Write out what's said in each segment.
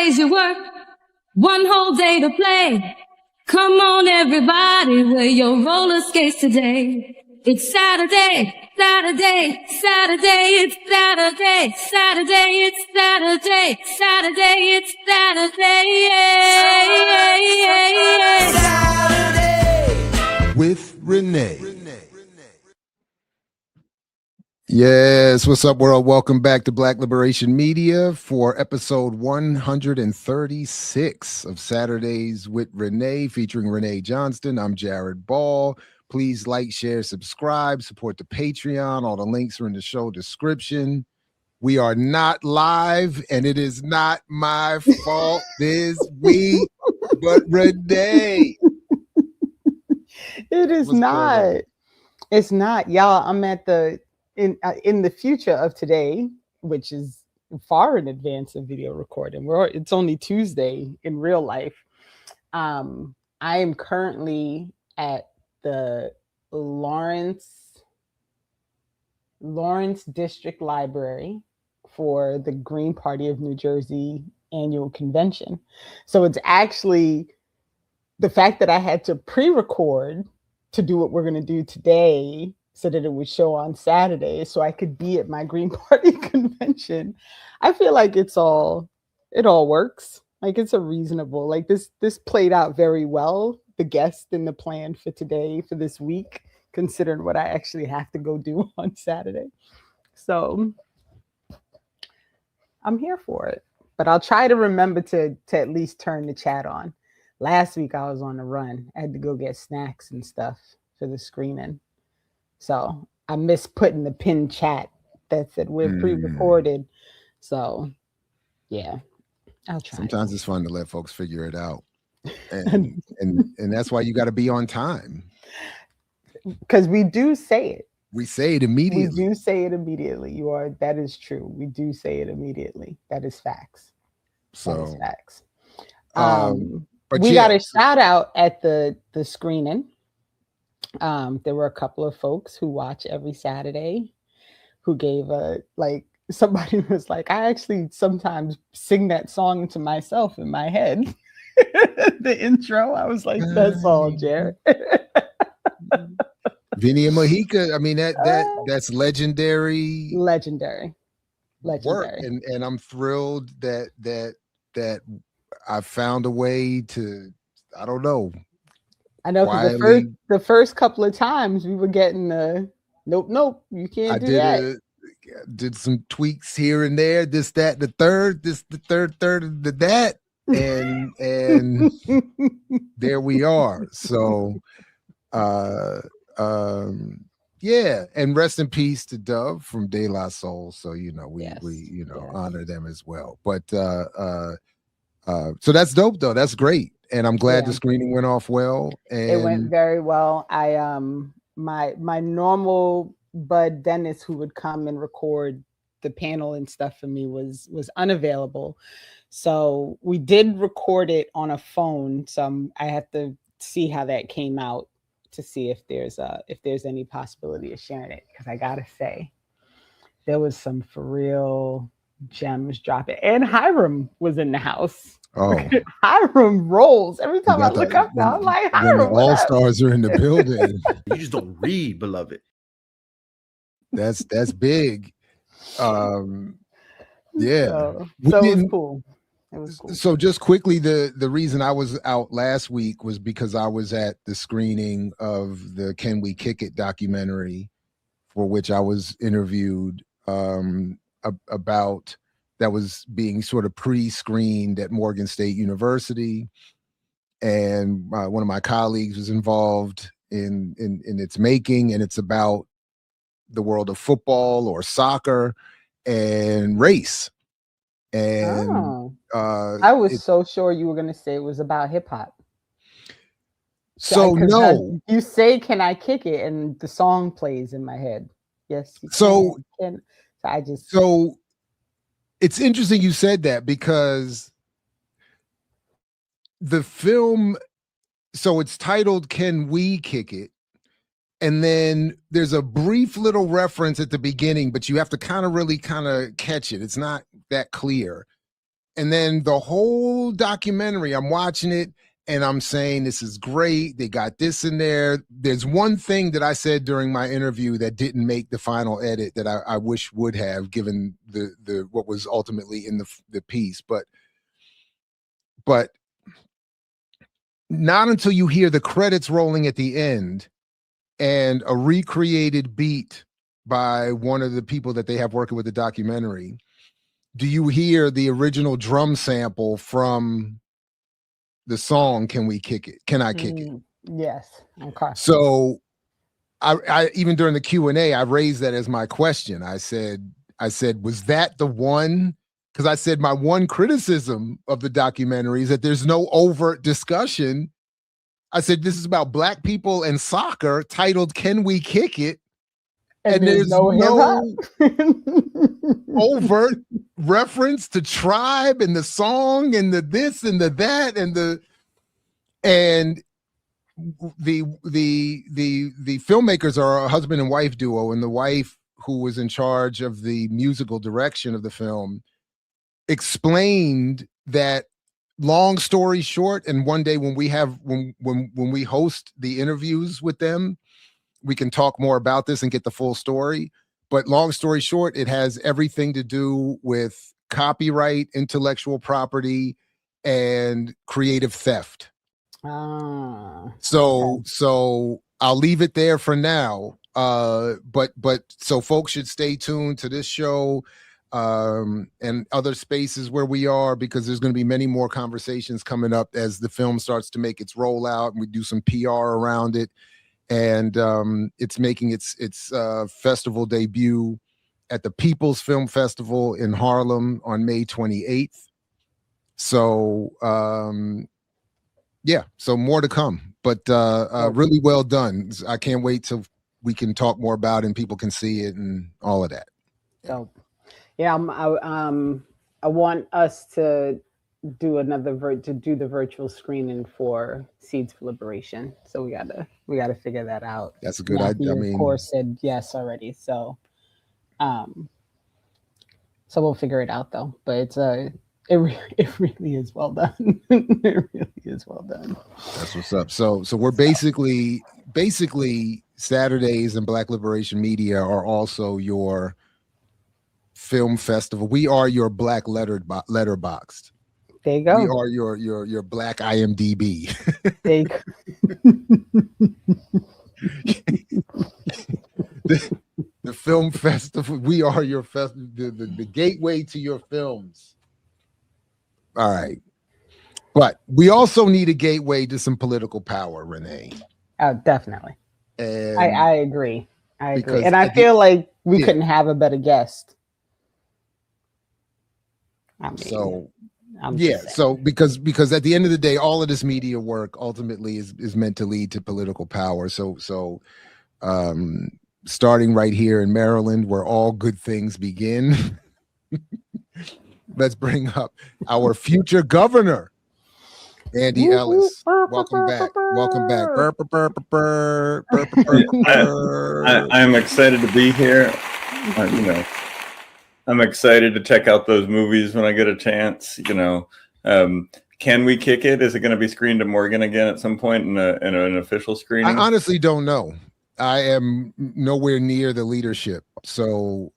days you work, one whole day to play. Come on, everybody, wear your roller skates today. It's Saturday, Saturday, Saturday, it's Saturday, Saturday, it's Saturday, Saturday, it's Saturday, Saturday with Renee. Yes, what's up, world? Welcome back to Black Liberation Media for episode 136 of Saturdays with Renee, featuring Renee Johnston. I'm Jared Ball. Please like, share, subscribe, support the Patreon. All the links are in the show description. We are not live, and it is not my fault this week, but Renee. It is not. It's not, y'all. I'm at the in the future of today, which is far in advance of video recording. It's only Tuesday in real life. I am currently at the Lawrence District Library for the Green Party of New Jersey annual convention. So it's actually the fact that I had to pre-record to do what we're going to do today so that it would show on Saturday so I could be at my Green Party convention. I feel like it all works. Like it's a reasonable, like this played out very well. The guest and the plan for today, for this week, considering what I actually have to go do on Saturday. So I'm here for it, but I'll try to remember to at least turn the chat on. Last week I was on a run. I had to go get snacks and stuff for the screening. So I missed putting the pinned chat that said we're pre-recorded. So yeah, I'll try. Sometimes it's fun to let folks figure it out. And that's why you got to be on time. Because we do say it. We say it immediately. We do say it immediately. That is true. We do say it immediately. That is facts. So that is facts. But we got a shout out at the screening. There were a couple of folks who watch every Saturday who gave somebody was like, I actually sometimes sing that song to myself in my head. The intro. I was like, that's all, Jared. Vinny and Mojica. I mean, that's legendary. Legendary. Work. And I'm thrilled that I found a way to, I don't know. I know because the first couple of times we were getting nope, you can't do that. Did some tweaks here and there, this, that, the third, and the that, and there we are. So, yeah, and rest in peace to Dove from De La Soul. So we honor them as well. But so that's dope though. That's great. And I'm glad the screening went off well. And it went very well. I my normal bud Dennis, who would come and record the panel and stuff for me, was unavailable. So we did record it on a phone. So I have to see how that came out to see if there's any possibility of sharing it. Because I gotta say, there was some for real gems dropping. And Hiram was in the house. Oh, Hiram rolls every time I look up now. I'm like, Hiram, all stars are in the building. You just don't read, beloved. That's big. Yeah. So it was cool. It was cool. So just quickly, the reason I was out last week was because I was at the screening of the Can We Kick It documentary, for which I was interviewed about. That was being sort of pre-screened at Morgan State University, and one of my colleagues was involved in its making, and it's about the world of football or soccer and race. And I was so sure you were going to say it was about hip hop. So no, you say, "Can I kick it?" and the song plays in my head. Yes. So I it's interesting you said that, because the film, so it's titled Can We Kick It? And then there's a brief little reference at the beginning, but you have to really catch it. It's not that clear. And then the whole documentary, I'm watching it and I'm saying, this is great. They got this in there. There's one thing that I said during my interview that didn't make the final edit that I wish would have, given the what was ultimately in the piece. But not until you hear the credits rolling at the end and a recreated beat by one of the people that they have working with the documentary, do you hear the original drum sample from the song Can We Kick It? Can I Kick It? Yes. Okay. So I even during the Q&A, I raised that as my question. I said, was that the one? Because I said my one criticism of the documentary is that there's no overt discussion. I said, this is about Black people and soccer, titled Can We Kick It? And there's no overt reference to tribe and the song and the this and the that and the filmmakers are a husband and wife duo, and the wife, who was in charge of the musical direction of the film, explained that, long story short, and one day when we have when we host the interviews with them, we can talk more about this and get the full story. But long story short, it has everything to do with copyright, intellectual property, and creative theft. So I'll leave it there for now. But so folks should stay tuned to this show and other spaces where we are, because there's going to be many more conversations coming up as the film starts to make its rollout and we do some PR around it. And it's making its festival debut at the People's Film Festival in Harlem on May 28th. So yeah, so more to come, but really well done. I can't wait till we can talk more about it and people can see it and all of that. So yeah, I want us to do the virtual screening for Seeds for Liberation. So we gotta figure that out. That's a good idea. I mean, of course, said yes already. So we'll figure it out though. But it's it really is well done. It really is well done. That's what's up. So we're basically Saturdays and Black Liberation Media are also your film festival. We are your Black letterboxed. There you go. We are your Black IMDb. There you go. the film festival. We are your the gateway to your films. All right. But we also need a gateway to some political power, Renee. Definitely. And I agree. And I feel like we couldn't have a better guest. I mean, so because at the end of the day, all of this media work ultimately is meant to lead to political power. So starting right here in Maryland, where all good things begin, let's bring up our future governor, Andy Ellis. Welcome back. I'm excited to be here. I'm excited to check out those movies when I get a chance. Can We Kick It? Is it going to be screened at Morgan again at some point in an official screening? I honestly don't know. I am nowhere near the leadership. So,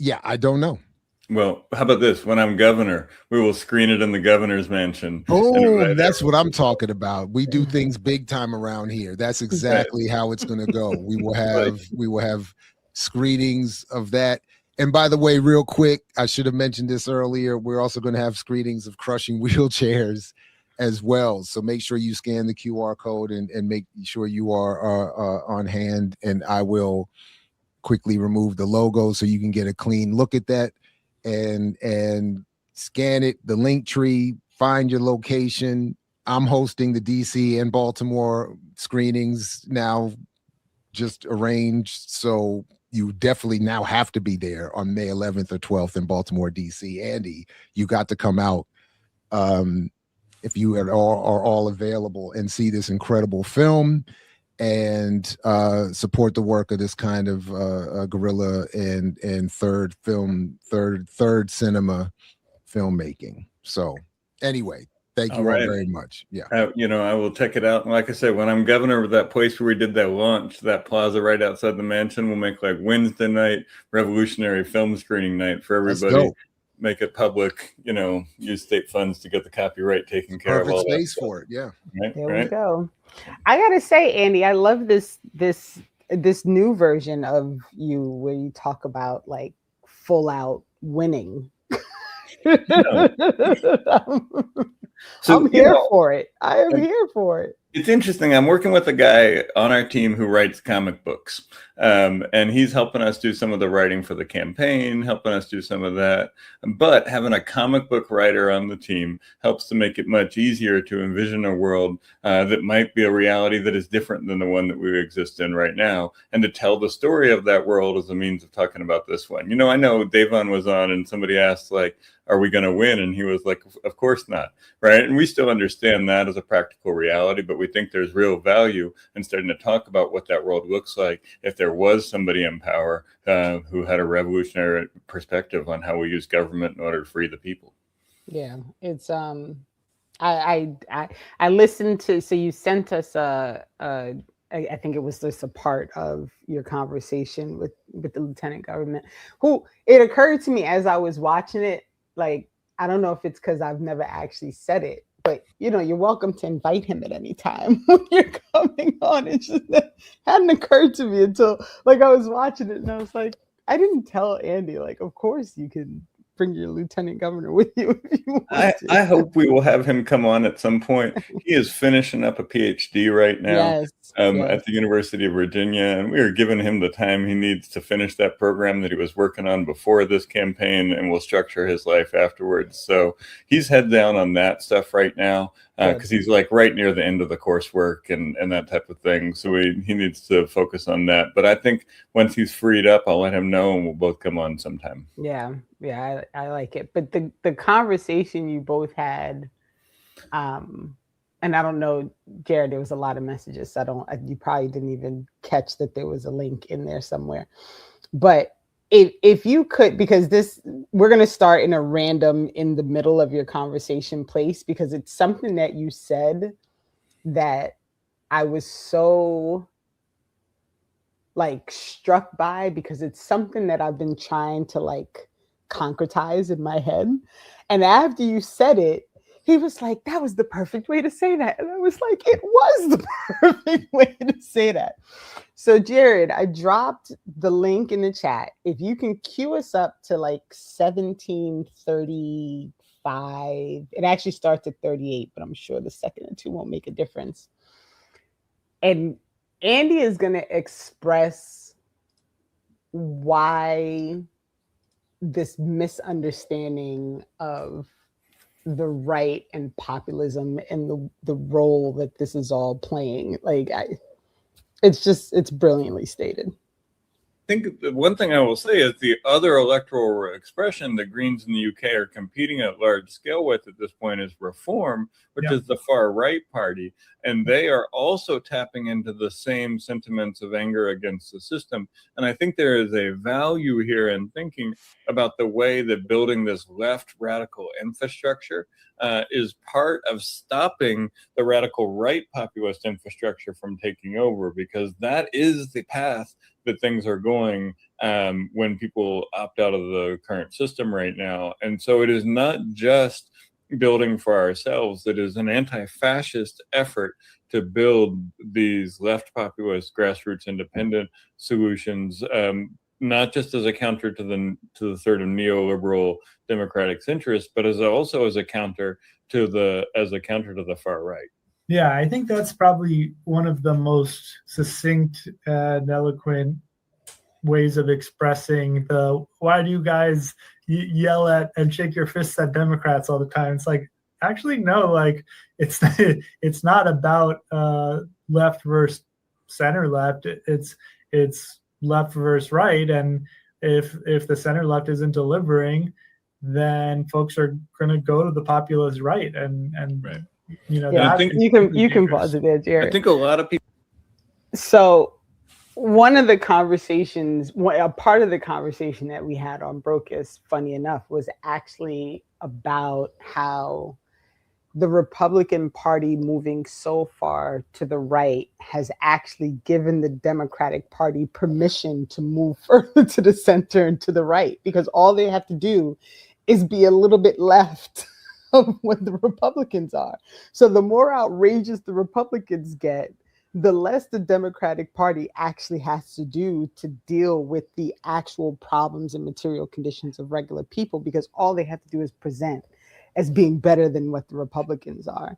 yeah, I don't know. Well, how about this? When I'm governor, we will screen it in the governor's mansion. Oh, that's what I'm talking about. We do things big time around here. That's exactly how it's going to go. We will have screenings of that. And by the way, real quick, I should have mentioned this earlier. We're also going to have screenings of Crushing Wheelchairs as well. So make sure you scan the QR code and make sure you are on hand. And I will quickly remove the logo so you can get a clean look at that and scan it, the link tree, find your location. I'm hosting the DC and Baltimore screenings now, just arranged. So you definitely now have to be there on May 11th or 12th in Baltimore, DC. Andy, you got to come out if you are all available and see this incredible film. and support the work of this kind of guerrilla and third cinema filmmaking. So anyway, thank you all very much. Yeah. I will check it out. And like I said, when I'm governor of that place where we did that launch, that plaza right outside the mansion, we'll make like Wednesday night revolutionary film screening night for everybody. Make it public, use state funds to get the copyright taken care of. Perfect space for it. Yeah. There we go. I gotta say, Andy, I love this new version of you where you talk about like full out winning. So, I'm here for it. I am here for it. It's interesting. I'm working with a guy on our team who writes comic books, and he's helping us do some of the writing for the campaign, helping us do some of that. But having a comic book writer on the team helps to make it much easier to envision a world that might be a reality that is different than the one that we exist in right now, and to tell the story of that world as a means of talking about this one. I know Davon was on, and somebody asked, like, are we going to win? And he was like, of course not. Right. And we still understand that as a practical reality, but we think there's real value in starting to talk about what that world looks like if there was somebody in power who had a revolutionary perspective on how we use government in order to free the people. Yeah, it's I listened to, so you sent us I think it was just a part of your conversation with the lieutenant government, who, it occurred to me as I was watching it, like, I don't know if it's because I've never actually said it, but you're welcome to invite him at any time when you're coming on. It just hadn't occurred to me until like I was watching it, and I was like, I didn't tell Andy, like, of course you can bring your lieutenant governor with you if you want to. I hope we will have him come on at some point. He is finishing up a PhD right now at the University of Virginia, and we are giving him the time he needs to finish that program that he was working on before this campaign, and we'll structure his life afterwards. So he's head down on that stuff right now because he's like right near the end of the coursework and that type of thing. So he needs to focus on that. But I think once he's freed up, I'll let him know, and we'll both come on sometime. Yeah, I like it. But the conversation you both had, and I don't know, Jared, there was a lot of messages. You probably didn't even catch that there was a link in there somewhere. But if you could, because we're going to start in a random, in the middle of your conversation place, because it's something that you said that I was so like struck by, because it's something that I've been trying to like concretize in my head. And after you said it, he was like, that was the perfect way to say that. And I was like, it was the perfect way to say that. So Jared, I dropped the link in the chat. If you can cue us up to like 1735, it actually starts at 38, but I'm sure the second and two won't make a difference. And Andy is going to express why this misunderstanding of the right and populism and the role that this is all playing. Like, it's brilliantly stated. I think the one thing I will say is the other electoral expression the Greens in the UK are competing at large scale with at this point is Reform, which is the far right party. And they are also tapping into the same sentiments of anger against the system. And I think there is a value here in thinking about the way that building this left radical infrastructure is part of stopping the radical right populist infrastructure from taking over, because that is the path that things are going when people opt out of the current system right now. And so it is not just building for ourselves. It is an anti-fascist effort to build these left populist, grassroots independent solutions, not just as a counter to the sort of neoliberal democratic centrists, but also as a counter to the far right. Yeah, I think that's probably one of the most succinct and eloquent ways of expressing why do you guys yell at and shake your fists at Democrats all the time? It's like, actually, no, like it's not about left versus center left. It's left versus right. And if the center left isn't delivering, then folks are going to go to the populist right. And right. You can pause it there, Jared. I think a lot of people. So one of the conversations, a part of the conversation that we had on Brocus, funny enough, was actually about how the Republican Party moving so far to the right has actually given the Democratic Party permission to move further to the center and to the right, because all they have to do is be a little bit left of what the Republicans are. So the more outrageous the Republicans get, the less the Democratic Party actually has to do to deal with the actual problems and material conditions of regular people, because all they have to do is present as being better than what the Republicans are.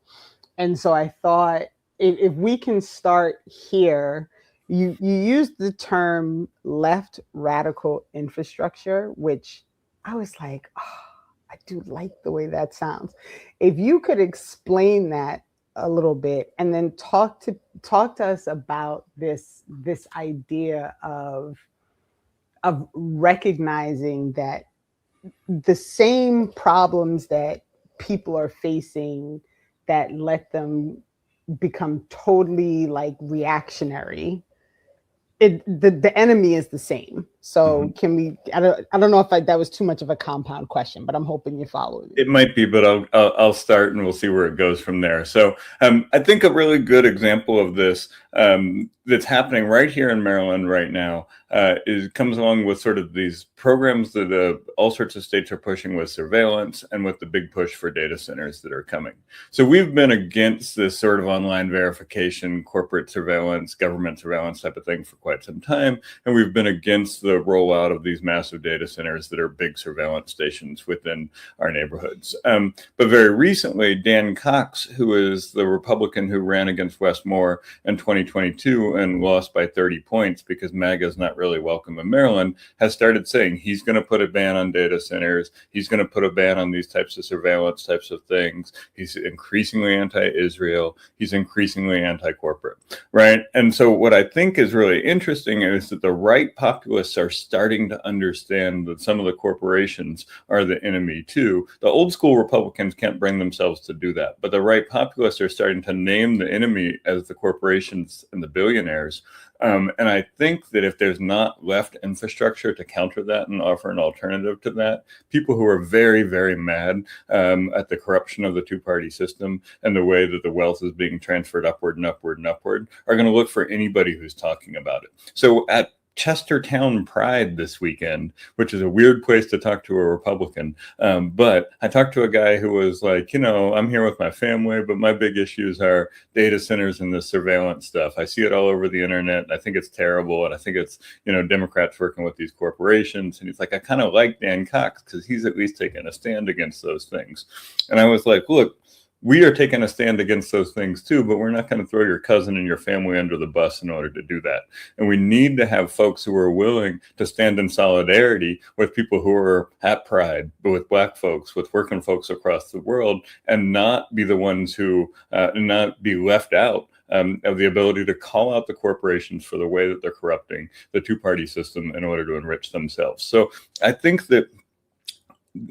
And so I thought, if we can start here, you used the term left radical infrastructure, which I was like, oh, I do like the way that sounds. If you could explain that a little bit, and then talk to us about this idea of recognizing that the same problems that people are facing that let them become totally like reactionary, the enemy is the same. So can we, I don't know if that was too much of a compound question, but I'm hoping you follow me. It might be, but I'll start and we'll see where it goes from there. So I think a really good example of this that's happening right here in Maryland right now comes along with sort of these programs that all sorts of states are pushing with surveillance and with the big push for data centers that are coming. So we've been against this sort of online verification, corporate surveillance, government surveillance type of thing for quite some time. And we've been against the rollout of these massive data centers that are big surveillance stations within our neighborhoods. But very recently, Dan Cox, who is the Republican who ran against Wes Moore in 2022 and lost by 30 points because MAGA is not really welcome in Maryland, has started saying he's going to put a ban on data centers. He's going to put a ban on these types of surveillance types of things. He's increasingly anti-Israel. He's increasingly anti-corporate, right? And so what I think is really interesting is that the right populists are starting to understand that some of the corporations are the enemy too. The old school Republicans can't bring themselves to do that, but the right populists are starting to name the enemy as the corporations and the billionaires. And I think that if there's not left infrastructure to counter that and offer an alternative to that, people who are very, very mad at the corruption of the two-party system and the way that the wealth is being transferred upward and upward and upward are going to look for anybody who's talking about it. So at Chestertown Pride this weekend, which is a weird place to talk to a Republican. But I talked to a guy who was like, I'm here with my family, but my big issues are data centers and the surveillance stuff. I see it all over the internet. And I think it's terrible. And I think it's, Democrats working with these corporations. And he's like, I kind of like Dan Cox because he's at least taking a stand against those things. And I was like, look, we are taking a stand against those things too, but we're not going to throw your cousin and your family under the bus in order to do that. And we need to have folks who are willing to stand in solidarity with people who are at Pride, but with Black folks, with working folks across the world, and not be the ones who not be left out of the ability to call out the corporations for the way that they're corrupting the two-party system in order to enrich themselves. So I think that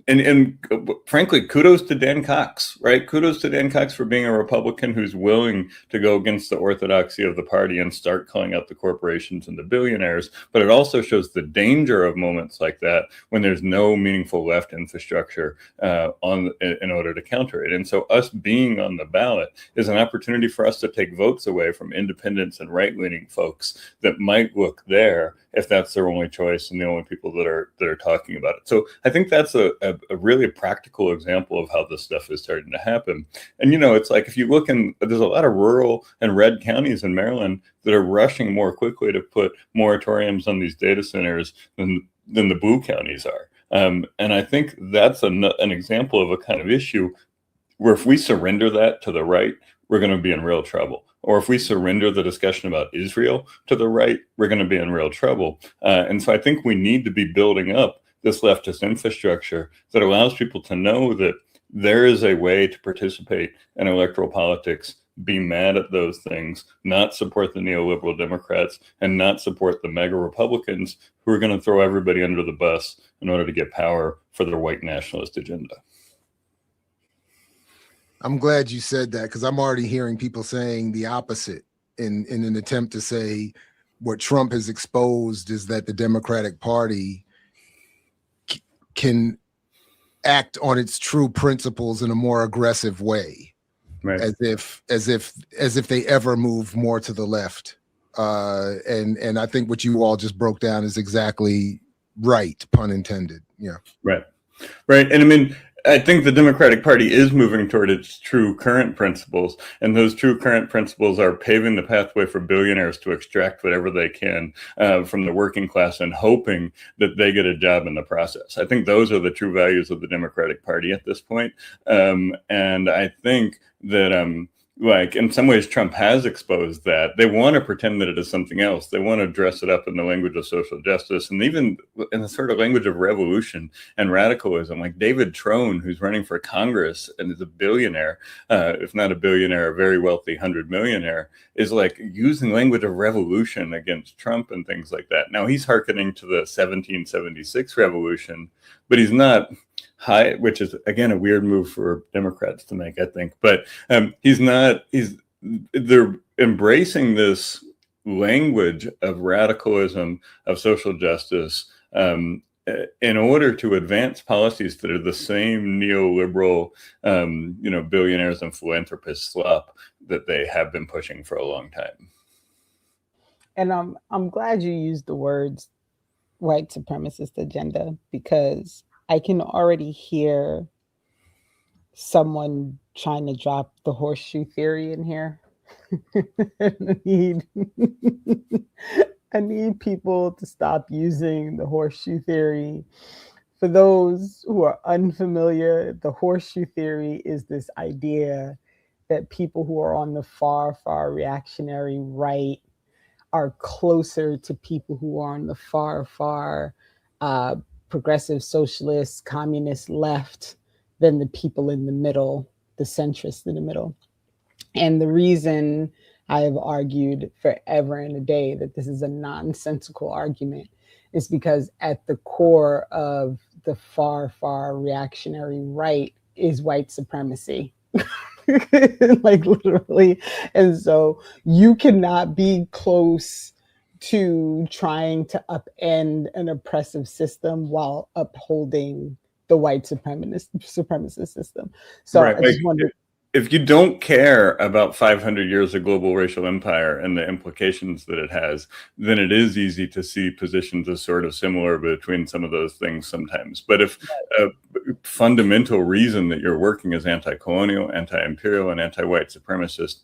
and frankly, kudos to Dan Cox, right? Kudos to Dan Cox for being a Republican who's willing to go against the orthodoxy of the party and start calling out the corporations and the billionaires. But it also shows the danger of moments like that when there's no meaningful left infrastructure in order to counter it. And so us being on the ballot is an opportunity for us to take votes away from independents and right-leaning folks that might look there if that's their only choice and the only people that are talking about it. So I think that's a really practical example of how this stuff is starting to happen. And, it's like if you look there's a lot of rural and red counties in Maryland that are rushing more quickly to put moratoriums on these data centers than the blue counties are. And I think that's an example of a kind of issue where if we surrender that to the right, we're going to be in real trouble. Or if we surrender the discussion about Israel to the right, we're going to be in real trouble. And so I think we need to be building up this leftist infrastructure that allows people to know that there is a way to participate in electoral politics, be mad at those things, not support the neoliberal Democrats, and not support the mega Republicans who are going to throw everybody under the bus in order to get power for their white nationalist agenda. I'm glad you said that because I'm already hearing people saying the opposite. in an attempt to say what Trump has exposed is that the Democratic Party can act on its true principles in a more aggressive way, Right. as if they ever move more to the left. And I think what you all just broke down is exactly right, pun intended. Yeah. Right. Right. And I mean, I think the Democratic Party is moving toward its true current principles, and those true current principles are paving the pathway for billionaires to extract whatever they can from the working class and hoping that they get a job in the process. I think those are the true values of the Democratic Party at this point. And I think that like in some ways Trump has exposed that. They want to pretend that it is something else. They want to dress it up in the language of social justice and even in the sort of language of revolution and radicalism. Like David Trone, who's running for Congress and is a billionaire, if not a billionaire, a very wealthy 100-millionaire, is like using language of revolution against Trump and things like that. Now he's hearkening to the 1776 revolution, but he's not high, which is again a weird move for Democrats to make, I think. But they're embracing this language of radicalism, of social justice, in order to advance policies that are the same neoliberal, billionaires and philanthropists slop that they have been pushing for a long time. And I'm glad you used the words white supremacist agenda, because I can already hear someone trying to drop the horseshoe theory in here. I need people to stop using the horseshoe theory. For those who are unfamiliar, the horseshoe theory is this idea that people who are on the far, far reactionary right are closer to people who are on the far, far progressive socialist, communist left than the people in the middle, the centrists in the middle. And the reason I have argued forever and a day that this is a nonsensical argument is because at the core of the far, far reactionary right is white supremacy. Like literally. And so you cannot be close to trying to upend an oppressive system while upholding the white supremacist system. So right. I just wonder, if you don't care about 500 years of global racial empire and the implications that it has, then it is easy to see positions as sort of similar between some of those things sometimes. But if a fundamental reason that you're working as anti-colonial, anti-imperial, and anti-white supremacist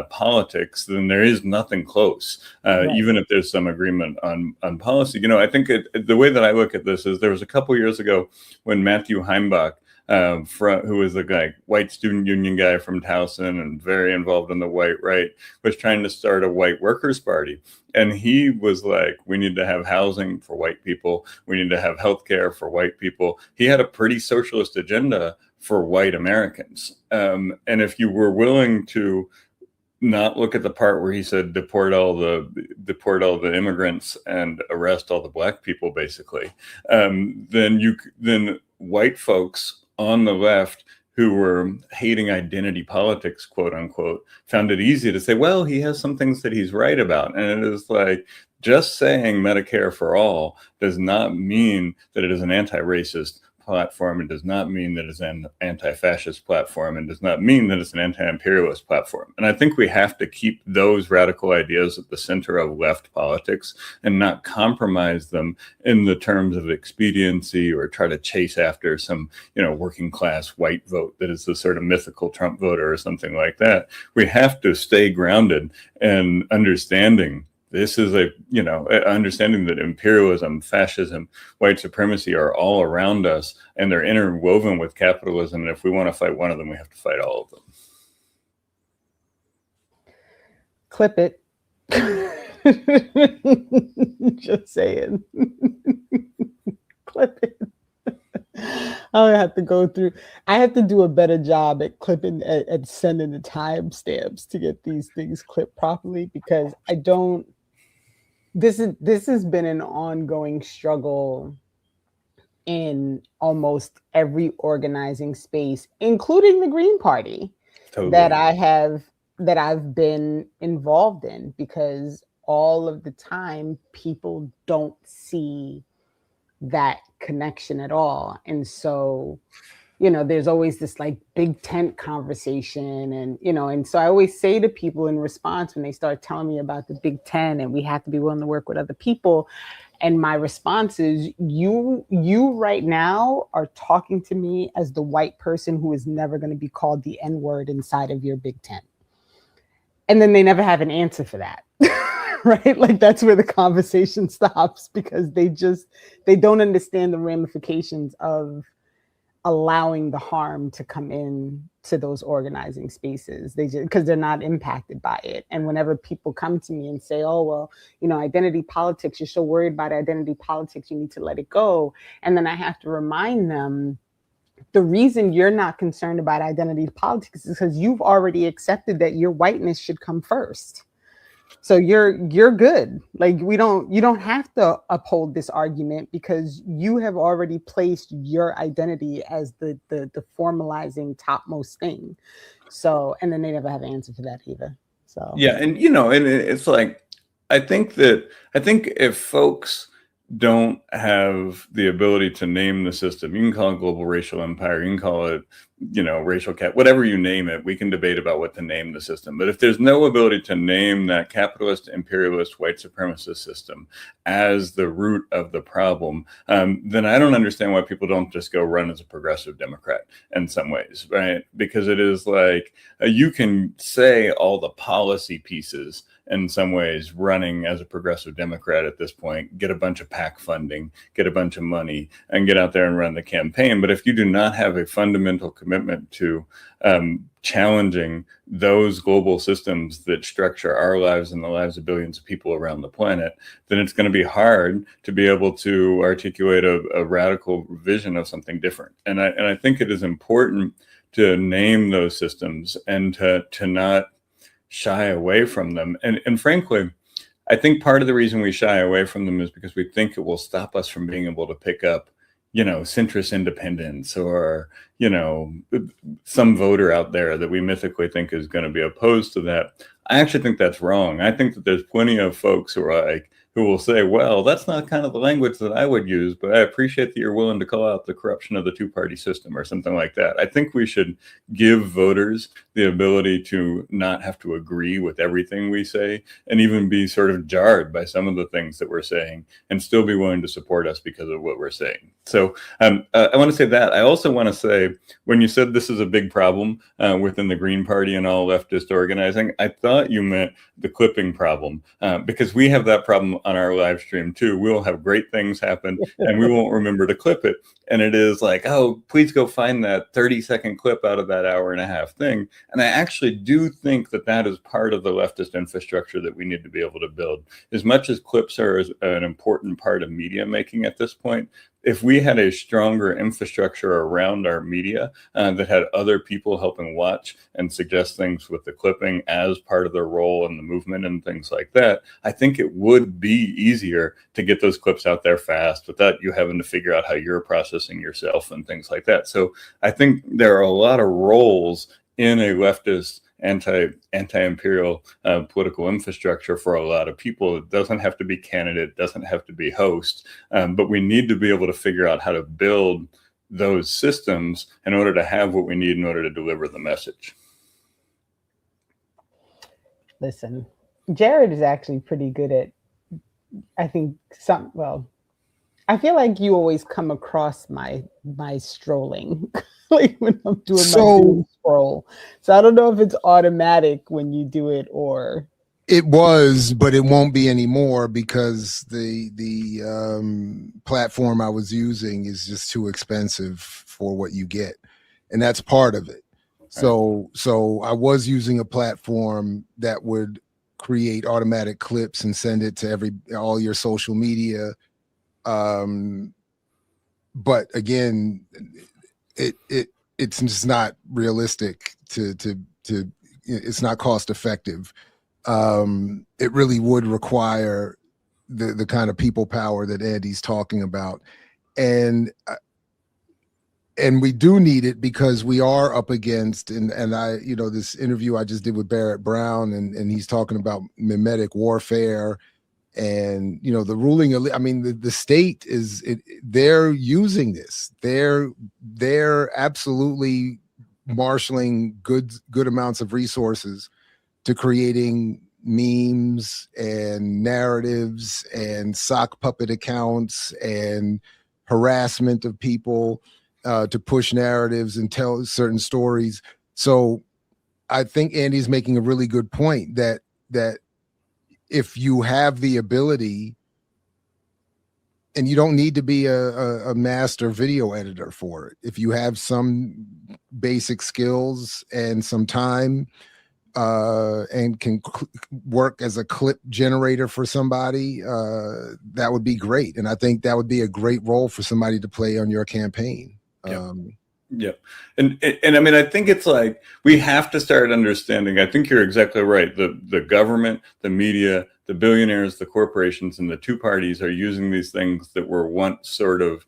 politics, then there is nothing close, even if there's some agreement on policy. I think the way that I look at this is there was a couple years ago when Matthew Heimbach, who was the white student union guy from Towson and very involved in the white right, was trying to start a white workers' party. And he was like, we need to have housing for white people. We need to have healthcare for white people. He had a pretty socialist agenda for white Americans. And if you were willing to not look at the part where he said deport all the immigrants and arrest all the black people, basically, then white folks on the left who were hating identity politics, quote unquote, found it easy to say, well, he has some things that he's right about. And it is like, just saying Medicare for all does not mean that it is an anti-racist platform. It does not mean that it's an anti-fascist platform, and does not mean that it's an anti-imperialist platform. And I think we have to keep those radical ideas at the center of left politics and not compromise them in the terms of expediency or try to chase after some, working class white vote that is the sort of mythical Trump voter or something like that. We have to stay grounded and understanding this is understanding that imperialism, fascism, white supremacy are all around us, and they're interwoven with capitalism. And if we want to fight one of them, we have to fight all of them. Clip it. Just saying. Clip it. I have to go through. I have to do a better job at clipping, at sending the timestamps to get these things clipped properly, because I don't. This has been an ongoing struggle in almost every organizing space, including the Green Party, totally, that I have that I've been involved in, because all of the time people don't see that connection at all. And so, there's always this like big tent conversation. And so I always say to people in response when they start telling me about the Big Ten and we have to be willing to work with other people. And my response is, you right now are talking to me as the white person who is never going to be called the N-word inside of your Big Ten. And then they never have an answer for that. Right? Like that's where the conversation stops, because they don't understand the ramifications of allowing the harm to come in to those organizing spaces. They just, because they're not impacted by it. And whenever people come to me and say, oh, well, identity politics, you're so worried about identity politics, you need to let it go. And then I have to remind them, the reason you're not concerned about identity politics is because you've already accepted that your whiteness should come first. So you're good. Like you don't have to uphold this argument, because you have already placed your identity as the formalizing topmost thing. So, and then they never have an answer for that either. So yeah, and and it's like I think if folks don't have the ability to name the system, you can call it global racial empire, you can call it racial cap, whatever you name it, we can debate about what to name the system. But if there's no ability to name that capitalist, imperialist, white supremacist system as the root of the problem, then I don't understand why people don't just go run as a progressive Democrat in some ways, right? Because it is like you can say all the policy pieces in some ways running as a progressive Democrat at this point, get a bunch of PAC funding, get a bunch of money, and get out there and run the campaign. But if you do not have a fundamental commitment to challenging those global systems that structure our lives and the lives of billions of people around the planet, then it's going to be hard to be able to articulate a radical vision of something different. And I think it is important to name those systems and to not shy away from them. And frankly, I think part of the reason we shy away from them is because we think it will stop us from being able to pick up, centrist independence or, some voter out there that we mythically think is going to be opposed to that. I actually think that's wrong. I think that there's plenty of folks who will say, well, that's not kind of the language that I would use, but I appreciate that you're willing to call out the corruption of the two-party system or something like that. I think we should give voters the ability to not have to agree with everything we say and even be sort of jarred by some of the things that we're saying and still be willing to support us because of what we're saying. So I want to say that. I also want to say, when you said this is a big problem within the Green Party and all leftist organizing, I thought you meant the clipping problem, because we have that problem on our live stream too. We'll have great things happen and we won't remember to clip it. And it is like, oh, please go find that 30-second clip out of that hour-and-a-half thing. And I actually do think that that is part of the leftist infrastructure that we need to be able to build. As much as clips are an important part of media making at this point, if we had a stronger infrastructure around our media that had other people helping watch and suggest things with the clipping as part of their role in the movement and things like that, I think it would be easier to get those clips out there fast without you having to figure out how you're processing yourself and things like that. So I think there are a lot of roles in a leftist anti-imperial political infrastructure for a lot of people. It doesn't have to be candidate, doesn't have to be host, but we need to be able to figure out how to build those systems in order to have what we need in order to deliver the message. Listen, Jared is actually pretty good at, I think, I feel like you always come across my strolling like when I'm doing my doom scroll. So I don't know if it's automatic when you do it or it was, but it won't be anymore because the platform I was using is just too expensive for what you get, and that's part of it. So I was using a platform that would create automatic clips and send it to all your social media. But again, it's just not realistic to it's not cost effective. It really would require the kind of people power that Andy's talking about. And and we do need it because we are up against, and I, this interview I just did with Barrett Brown, and he's talking about mimetic warfare, and the ruling elite. I mean, the state they're using this. They're absolutely marshaling good amounts of resources to creating memes and narratives and sock puppet accounts and harassment of people to push narratives and tell certain stories. So I think Andy's making a really good point that if you have the ability, and you don't need to be a master video editor for it, if you have some basic skills and some time, and can work as a clip generator for somebody, that would be great. And I think that would be a great role for somebody to play on your campaign. Yeah. And I mean, I think it's like, we have to start understanding, I think you're exactly right. The government, the media, the billionaires, the corporations, and the two parties are using these things that were once sort of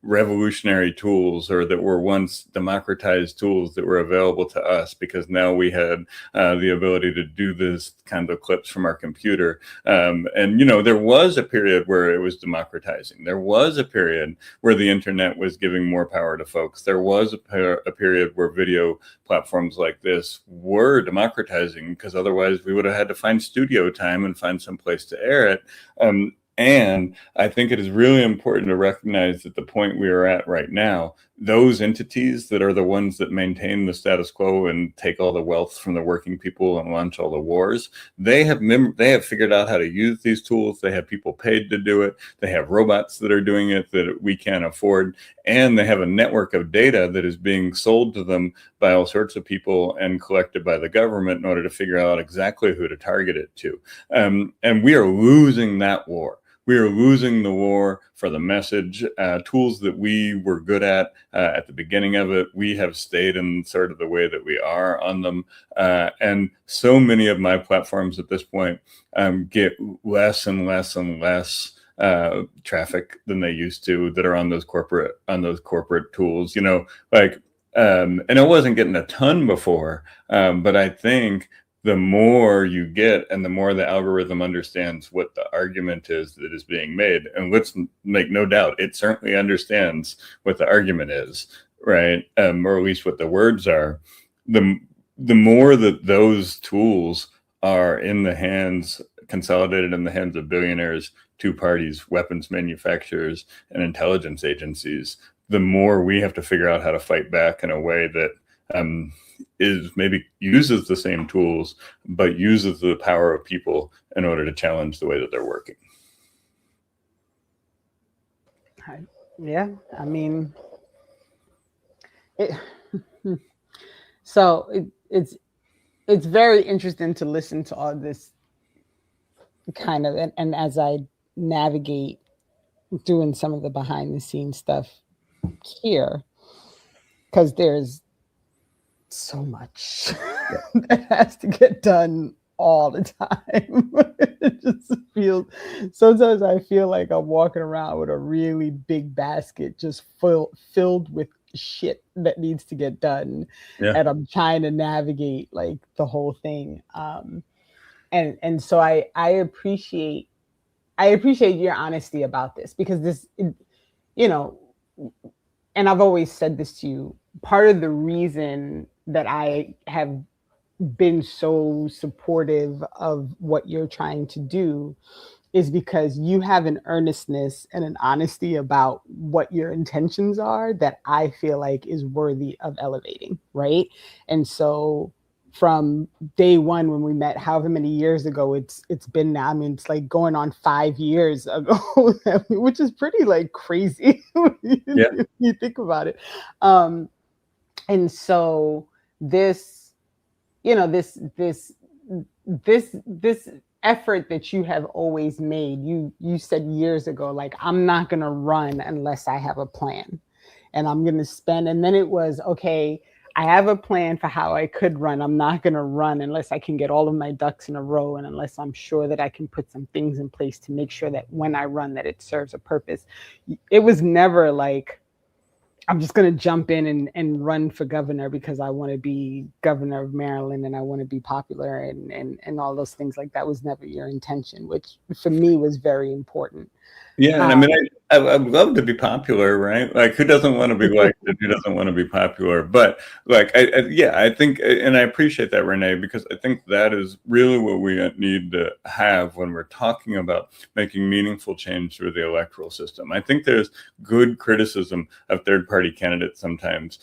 revolutionary tools, or that were once democratized tools that were available to us because now we had the ability to do this kind of clips from our computer. And, there was a period where it was democratizing. There was a period where the internet was giving more power to folks. There was a period where video platforms like this were democratizing, because otherwise we would have had to find studio time and find some place to air it. And I think it is really important to recognize that the point we are at right now, those entities that are the ones that maintain the status quo and take all the wealth from the working people and launch all the wars, they have figured out how to use these tools. They have people paid to do it. They have robots that are doing it that we can't afford. And they have a network of data that is being sold to them by all sorts of people and collected by the government in order to figure out exactly who to target it to. And we are losing that war. We are losing the war for the message. Tools that we were good at the beginning of it, we have stayed in sort of the way that we are on them. And so many of my platforms at this point get less and less and less traffic than they used to, that are on those corporate tools, and I wasn't getting a ton before, but I think the more you get and the more the algorithm understands what the argument is that is being made, and let's make no doubt, it certainly understands what the argument is, right? Or at least what the words are. The more that those tools are consolidated in the hands of billionaires, two parties, weapons manufacturers, and intelligence agencies, the more we have to figure out how to fight back in a way that is maybe uses the same tools, but uses the power of people in order to challenge the way that they're working. Yeah, I mean, it's very interesting to listen to all this kind of, and as I navigate doing some of the behind the scenes stuff here, because there's so much that has to get done all the time. It just feels, sometimes I feel like I'm walking around with a really big basket just filled with shit that needs to get done. Yeah. And I'm trying to navigate like the whole thing. And so I appreciate your honesty about this, because this, and I've always said this to you, part of the reason that I have been so supportive of what you're trying to do is because you have an earnestness and an honesty about what your intentions are that I feel like is worthy of elevating, right? And so from day one when we met, however many years ago it's been now, I mean, it's like going on 5 years ago, which is pretty like crazy if you think about it. And so this effort that you have always made, you said years ago, like, I'm not going to run unless I have a plan, and I'm going to spend, and then it was, okay, I have a plan for how I could run. I'm not going to run unless I can get all of my ducks in a row, and unless I'm sure that I can put some things in place to make sure that when I run, that it serves a purpose. It was never like, I'm just going to jump in and run for governor because I want to be governor of Maryland and I want to be popular and all those things like that was never your intention, which for me was very important. Yeah, and I mean, I'd love to be popular, right? Like, who doesn't want to be liked and who doesn't want to be popular? But like, I think, and I appreciate that, Renee, because I think that is really what we need to have when we're talking about making meaningful change through the electoral system. I think there's good criticism of third-party candidates sometimes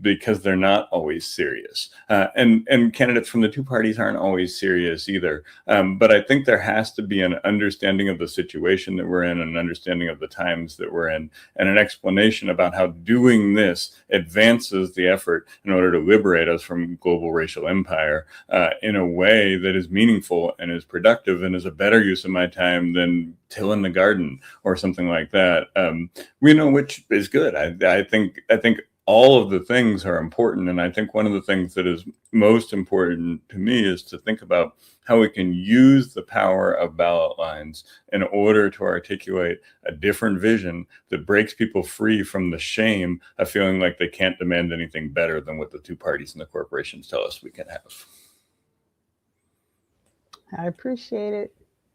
because they're not always serious, and candidates from the two parties aren't always serious either. But I think there has to be an understanding of the situation that we're in, an understanding of the times that we're in, and an explanation about how doing this advances the effort in order to liberate us from global racial empire in a way that is meaningful and is productive and is a better use of my time than tilling the garden or something like that. We know which is good. I think all of the things are important. And I think one of the things that is most important to me is to think about how we can use the power of ballot lines in order to articulate a different vision that breaks people free from the shame of feeling like they can't demand anything better than what the two parties and the corporations tell us we can have. I appreciate it.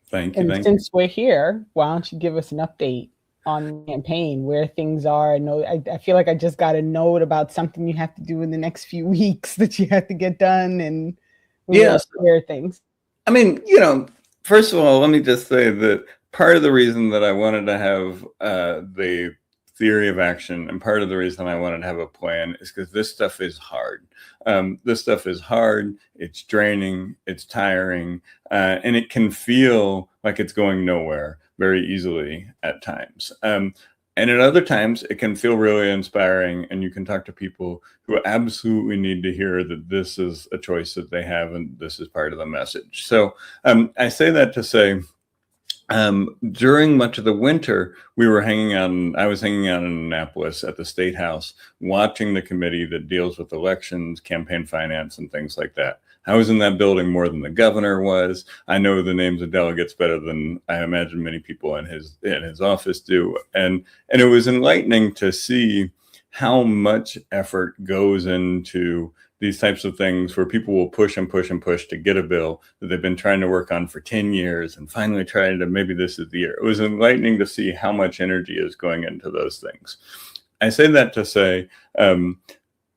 Thank you. And since we're here, why don't you give us an update on the campaign, where things are? I feel like I just got a note about something you have to do in the next few weeks that you have to get done, and share things. I mean, first of all, let me just say that part of the reason that I wanted to have the theory of action and part of the reason I wanted to have a plan is because this stuff is hard. This stuff is hard, it's draining, it's tiring, and it can feel like it's going nowhere very easily at times. And at other times, it can feel really inspiring, and you can talk to people who absolutely need to hear that this is a choice that they have, and this is part of the message. So I say that to say, during much of the winter, I was hanging out in Annapolis at the State House, watching the committee that deals with elections, campaign finance, and things like that. I was in that building more than the governor was. I know the names of delegates better than I imagine many people in his office do. And it was enlightening to see how much effort goes into these types of things where people will push and push and push to get a bill that they've been trying to work on for 10 years and finally trying to, maybe this is the year. It was enlightening to see how much energy is going into those things. I say that to say,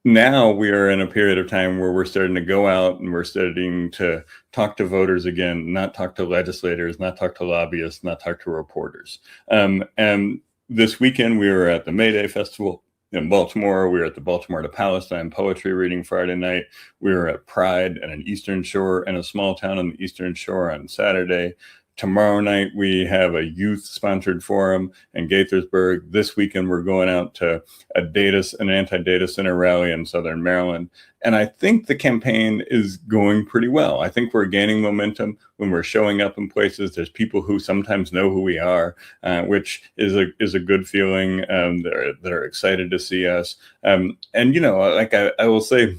now we are in a period of time where we're starting to go out and we're starting to talk to voters again, not talk to legislators, not talk to lobbyists, not talk to reporters. And this weekend we were at the May Day Festival in Baltimore. We were at the Baltimore to Palestine poetry reading Friday night. We were at Pride in an Eastern Shore, in a small town on the Eastern Shore on Saturday. Tomorrow night, we have a youth-sponsored forum in Gaithersburg. This weekend, we're going out to an anti-data center rally in Southern Maryland. And I think the campaign is going pretty well. I think we're gaining momentum when we're showing up in places. There's people who sometimes know who we are, which is a good feeling. That are excited to see us. And I will say,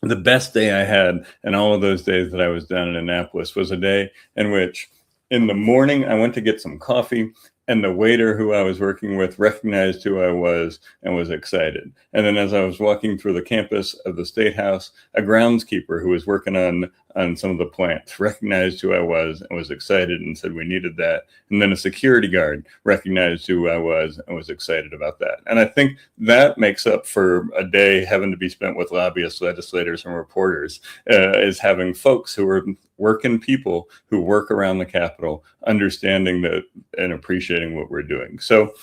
the best day I had in all of those days that I was down in Annapolis was a day in which, in the morning, I went to get some coffee, and the waiter who I was working with recognized who I was and was excited. And then as I was walking through the campus of the State House, a groundskeeper who was working on some of the plants recognized who I was and was excited and said we needed that. And then a security guard recognized who I was and was excited about that. And I think that makes up for a day having to be spent with lobbyists, legislators, and reporters, is having folks who are working people who work around the Capitol, understanding that and appreciating what we're doing. So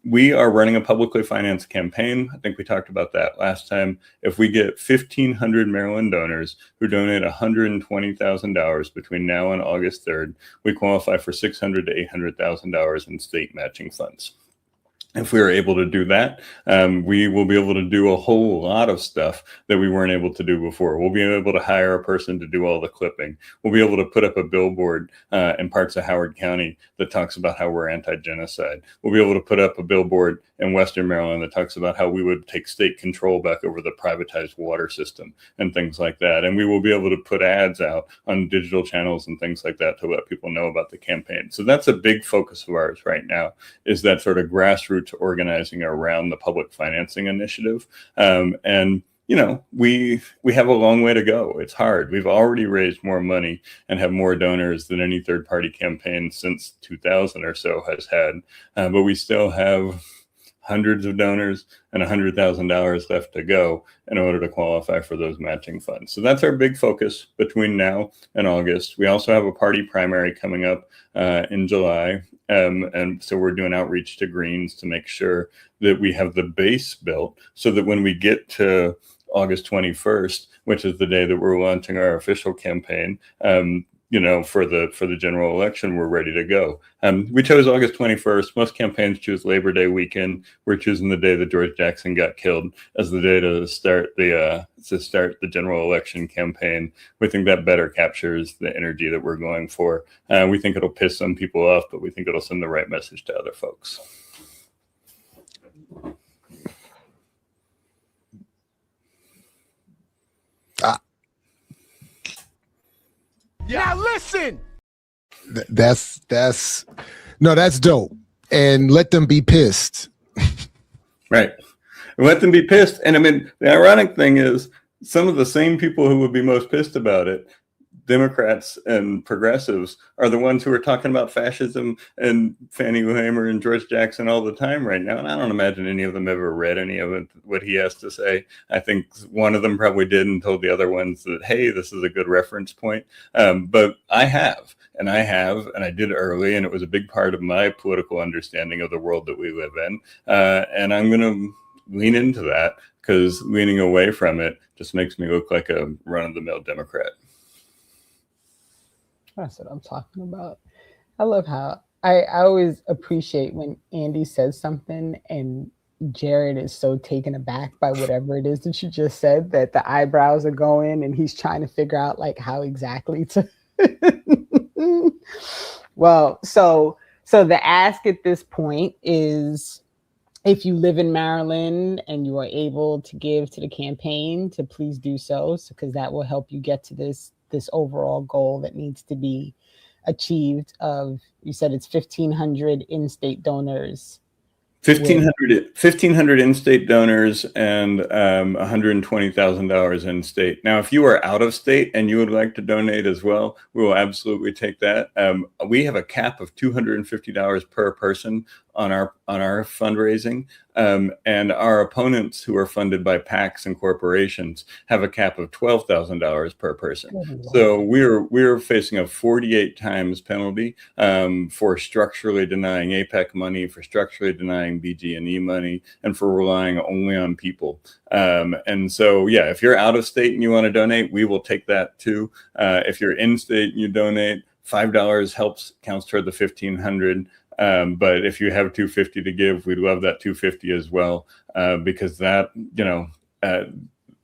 we are running a publicly financed campaign. I think we talked about that last time. If we get 1,500 Maryland donors who donate $120,000 between now and August 3rd, we qualify for $600,000 to $800,000 in state matching funds. If we are able to do that, we will be able to do a whole lot of stuff that we weren't able to do before. We'll be able to hire a person to do all the clipping. We'll be able to put up a billboard in parts of Howard County that talks about how we're anti-genocide. We'll be able to put up a billboard in Western Maryland that talks about how we would take state control back over the privatized water system and things like that. And we will be able to put ads out on digital channels and things like that to let people know about the campaign. So that's a big focus of ours right now, is that sort of grassroots grassroots organizing around the public financing initiative. And we have a long way to go. It's hard. We've already raised more money and have more donors than any third-party campaign since 2000 or so has had. But we still have hundreds of donors and $100,000 left to go in order to qualify for those matching funds. So that's our big focus between now and August. We also have a party primary coming up in July. And so we're doing outreach to Greens to make sure that we have the base built so that when we get to August 21st, which is the day that we're launching our official campaign, for the general election, we're ready to go. We chose August 21st. Most campaigns choose Labor Day weekend. We're choosing the day that George Jackson got killed as the day to start the general election campaign. We think that better captures the energy that we're going for. We think it'll piss some people off, but we think it'll send the right message to other folks. Now listen. That's dope. And let them be pissed. Right. Let them be pissed. And I mean, the ironic thing is some of the same people who would be most pissed about it, Democrats and progressives, are the ones who are talking about fascism and Fannie Lou Hamer and George Jackson all the time right now. And I don't imagine any of them ever read any of it, what he has to say. I think one of them probably did and told the other ones that, hey, this is a good reference point. But I have, and I did early, and it was a big part of my political understanding of the world that we live in. And I'm going to lean into that, because leaning away from it just makes me look like a run-of-the-mill Democrat. That's what I'm talking about. I love how I always appreciate when Andy says something and Jared is so taken aback by whatever it is that you just said that the eyebrows are going and he's trying to figure out like how exactly to. Well, so the ask at this point is, if you live in Maryland and you are able to give to the campaign, to please do so, because that will help you get to this overall goal that needs to be achieved. You said it's 1,500 in-state donors. 1,500 in-state donors and $120,000 in-state. Now, if you are out of state and you would like to donate as well, we will absolutely take that. We have a cap of $250 per person on our fundraising, and our opponents, who are funded by PACs and corporations, have a cap of $12,000 per person. So we're facing a 48 times penalty for structurally denying APEC money, for structurally denying BG&E money, and for relying only on people. And so, yeah, if you're out of state and you want to donate, we will take that too. If you're in state and you donate, $5 counts toward the 1,500. But if you have $250 to give, we'd love that $250 as well, because that,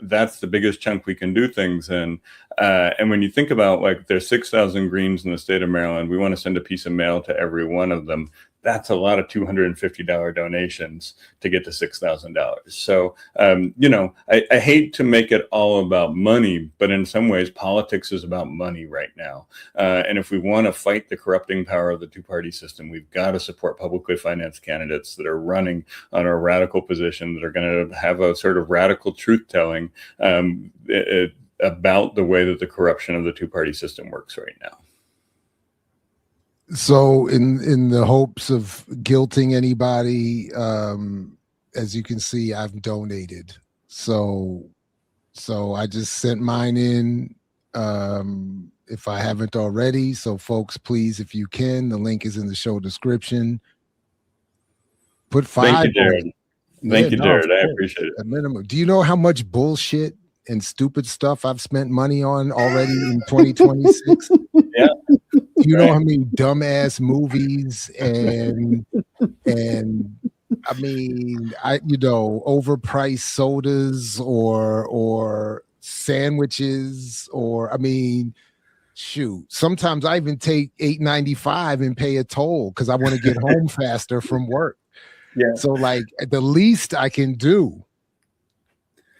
that's the biggest chunk we can do things in. And when you think about, like, there's 6,000 Greens in the state of Maryland, we want to send a piece of mail to every one of them. That's a lot of $250 donations to get to $6,000. So, I hate to make it all about money, but in some ways, politics is about money right now. And if we want to fight the corrupting power of the two-party system, we've got to support publicly financed candidates that are running on a radical position, that are going to have a sort of radical truth-telling about the way that the corruption of the two-party system works right now. So in the hopes of guilting anybody, as you can see, I've donated. So I just sent mine in, if I haven't already. So folks, please, if you can, the link is in the show description. Put 5. Thank you, Jared. Thank you, Jared. I appreciate it. A minimum. Do you know how much bullshit and stupid stuff I've spent money on already in 2026? Yeah. You know how many dumbass movies and I mean, overpriced sodas or sandwiches, or I mean, shoot. Sometimes I even take $8.95 and pay a toll because I want to get home faster from work. Yeah. So like the least I can do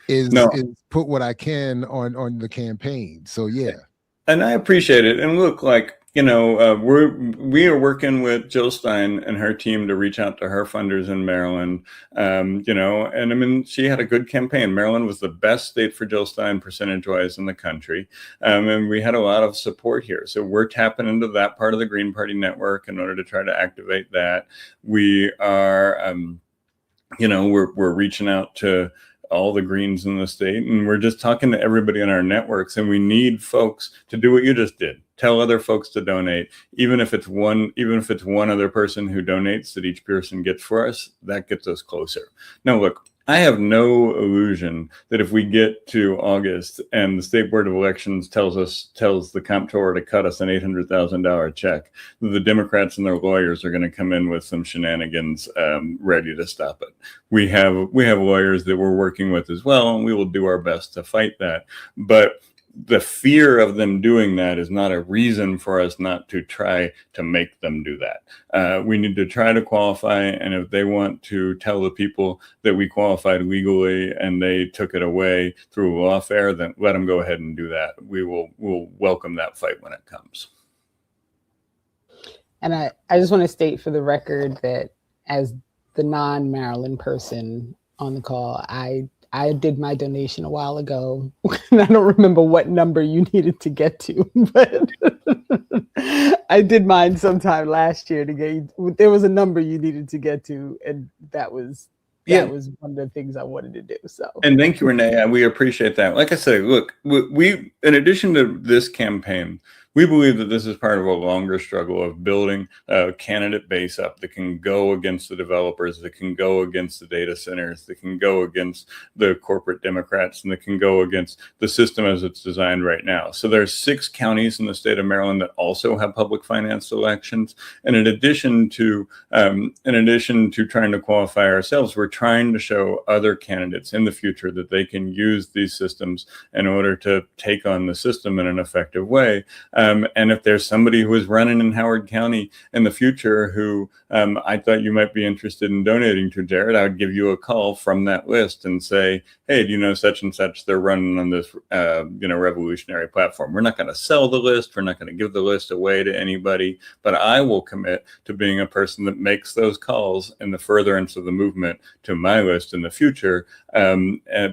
is put what I can on the campaign. So yeah. And I appreciate it. And look, like, we are working with Jill Stein and her team to reach out to her funders in Maryland. And I mean, she had a good campaign. Maryland was the best state for Jill Stein percentage-wise in the country. And we had a lot of support here. So we're tapping into that part of the Green Party network in order to try to activate that. We are, we're reaching out to all the Greens in the state, and we're just talking to everybody in our networks, and we need folks to do what you just did. Tell other folks to donate, even if it's one other person who donates that each person gets for us, that gets us closer. Now, look, I have no illusion that if we get to August and the State Board of Elections tells the comptroller to cut us an $800,000 check, the Democrats and their lawyers are going to come in with some shenanigans ready to stop it. We have lawyers that we're working with as well, and we will do our best to fight that. But the fear of them doing that is not a reason for us not to try to make them do that. We need to try to qualify, and if they want to tell the people that we qualified legally and they took it away through lawfare, then let them go ahead and do that. We'll welcome that fight when it comes. And I just want to state for the record that as the non-Maryland person on the call, I did my donation a while ago, and I don't remember what number you needed to get to, but I did mine sometime last year to get. There was a number you needed to get to, and that was one of the things I wanted to do. So, and thank you, Renee. We appreciate that. Like I said, look, we in addition to this campaign, we believe that this is part of a longer struggle of building a candidate base up that can go against the developers, that can go against the data centers, that can go against the corporate Democrats, and that can go against the system as it's designed right now. So there's 6 counties in the state of Maryland that also have public financed elections. And in addition to trying to qualify ourselves, we're trying to show other candidates in the future that they can use these systems in order to take on the system in an effective way. And if there's somebody who is running in Howard County in the future who I thought you might be interested in donating to, Jared, I would give you a call from that list and say, hey, do you know such and such? They're running on this, revolutionary platform. We're not going to sell the list. We're not going to give the list away to anybody, but I will commit to being a person that makes those calls in the furtherance of the movement to my list in the future,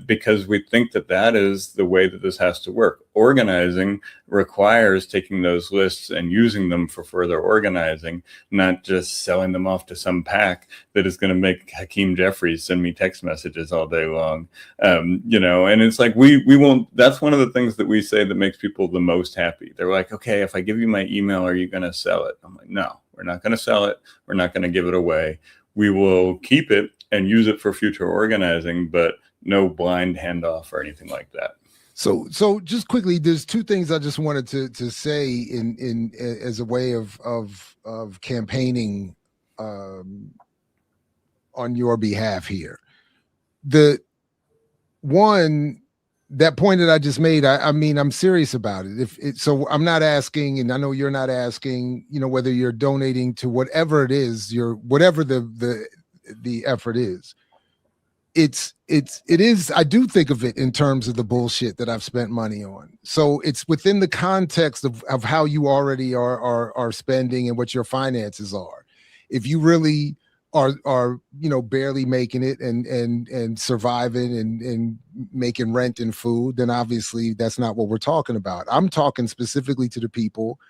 because we think that is the way that this has to work. Organizing requires taking those lists and using them for further organizing, not just selling them off to some PAC that is going to make Hakeem Jeffries send me text messages all day long. And it's like, we won't, that's one of the things that we say that makes people the most happy. They're like, okay, if I give you my email, are you going to sell it? I'm like, no, we're not going to sell it. We're not going to give it away. We will keep it and use it for future organizing, but no blind handoff or anything like that. So just quickly, there's 2 things I just wanted to say in as a way of campaigning on your behalf here. The one, that point that I just made, I mean, I'm serious about it. So I'm not asking, and I know you're not asking, whether you're donating to whatever it is, whatever the effort is. It is, I do think of it in terms of the bullshit that I've spent money on. So it's within the context of how you already are spending and what your finances are. If you really are barely making it and surviving and making rent and food, then obviously that's not what we're talking about. I'm talking specifically to the people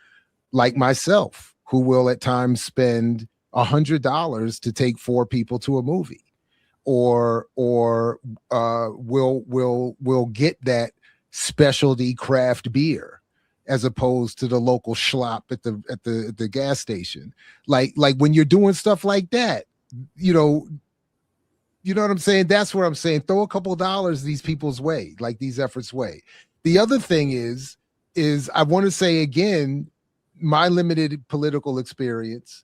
like myself who will at times spend $100 to take 4 people to a movie. Or will get that specialty craft beer as opposed to the local schlop at the gas station. Like when you're doing stuff like that, you know what I'm saying? That's what I'm saying. Throw a couple of dollars these people's way, like these efforts' way. The other thing is I want to say again, my limited political experience.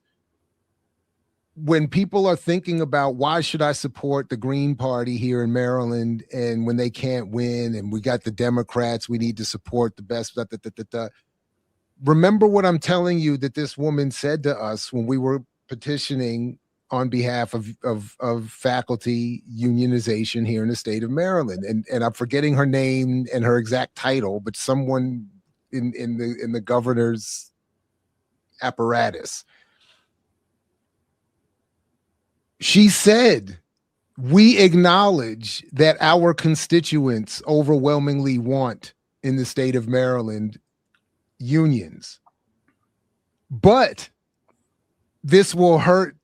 When people are thinking about why should I support the Green Party here in Maryland, and when they can't win and we got the Democrats, we need to support the best. Remember what I'm telling you that this woman said to us when we were petitioning on behalf of faculty unionization here in the state of Maryland. And I'm forgetting her name and her exact title, but someone in the governor's apparatus. She said, we acknowledge that our constituents overwhelmingly want in the state of Maryland unions, but this will hurt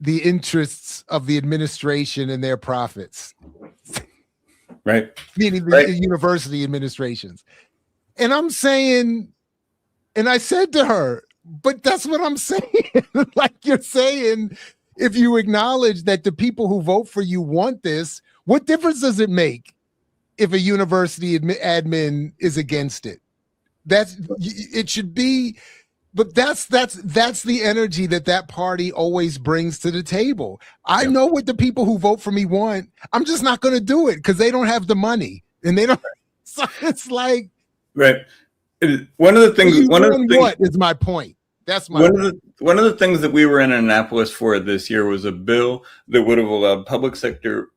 the interests of the administration and their profits. Right. Meaning the university administrations. And I'm saying, and I said to her, but that's what I'm saying. Like, you're saying, if you acknowledge that the people who vote for you want this, what difference does it make if a university admin is against it? It should be, but that's the energy that party always brings to the table. I know what the people who vote for me want. I'm just not going to do it because they don't have the money, and they don't. So it's like, right. One of the things. What is my point? That's my one of the things that we were in Annapolis for this year was a bill that would have allowed public sector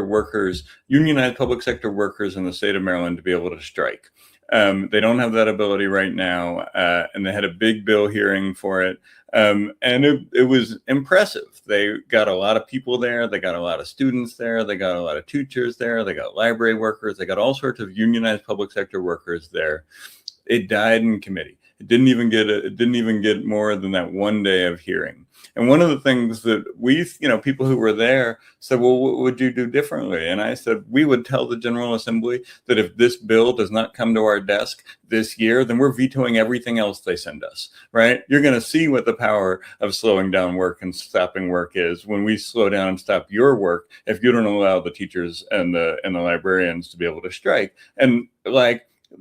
workers, unionized public sector workers in the state of Maryland to be able to strike. They don't have that ability right now, and they had a big bill hearing for it, and it was impressive. They got a lot of people there. They got a lot of students there. They got a lot of teachers there. They got library workers. They got all sorts of unionized public sector workers there. It died in committee. It didn't even get more than that one day of hearing. And one of the things that people who were there said, well, what would you do differently? And I said, we would tell the General Assembly that if this bill does not come to our desk this year, then we're vetoing everything else they send us, right? You're going to see what the power of slowing down work and stopping work is when we slow down and stop your work, if you don't allow the teachers and the librarians to be able to strike. And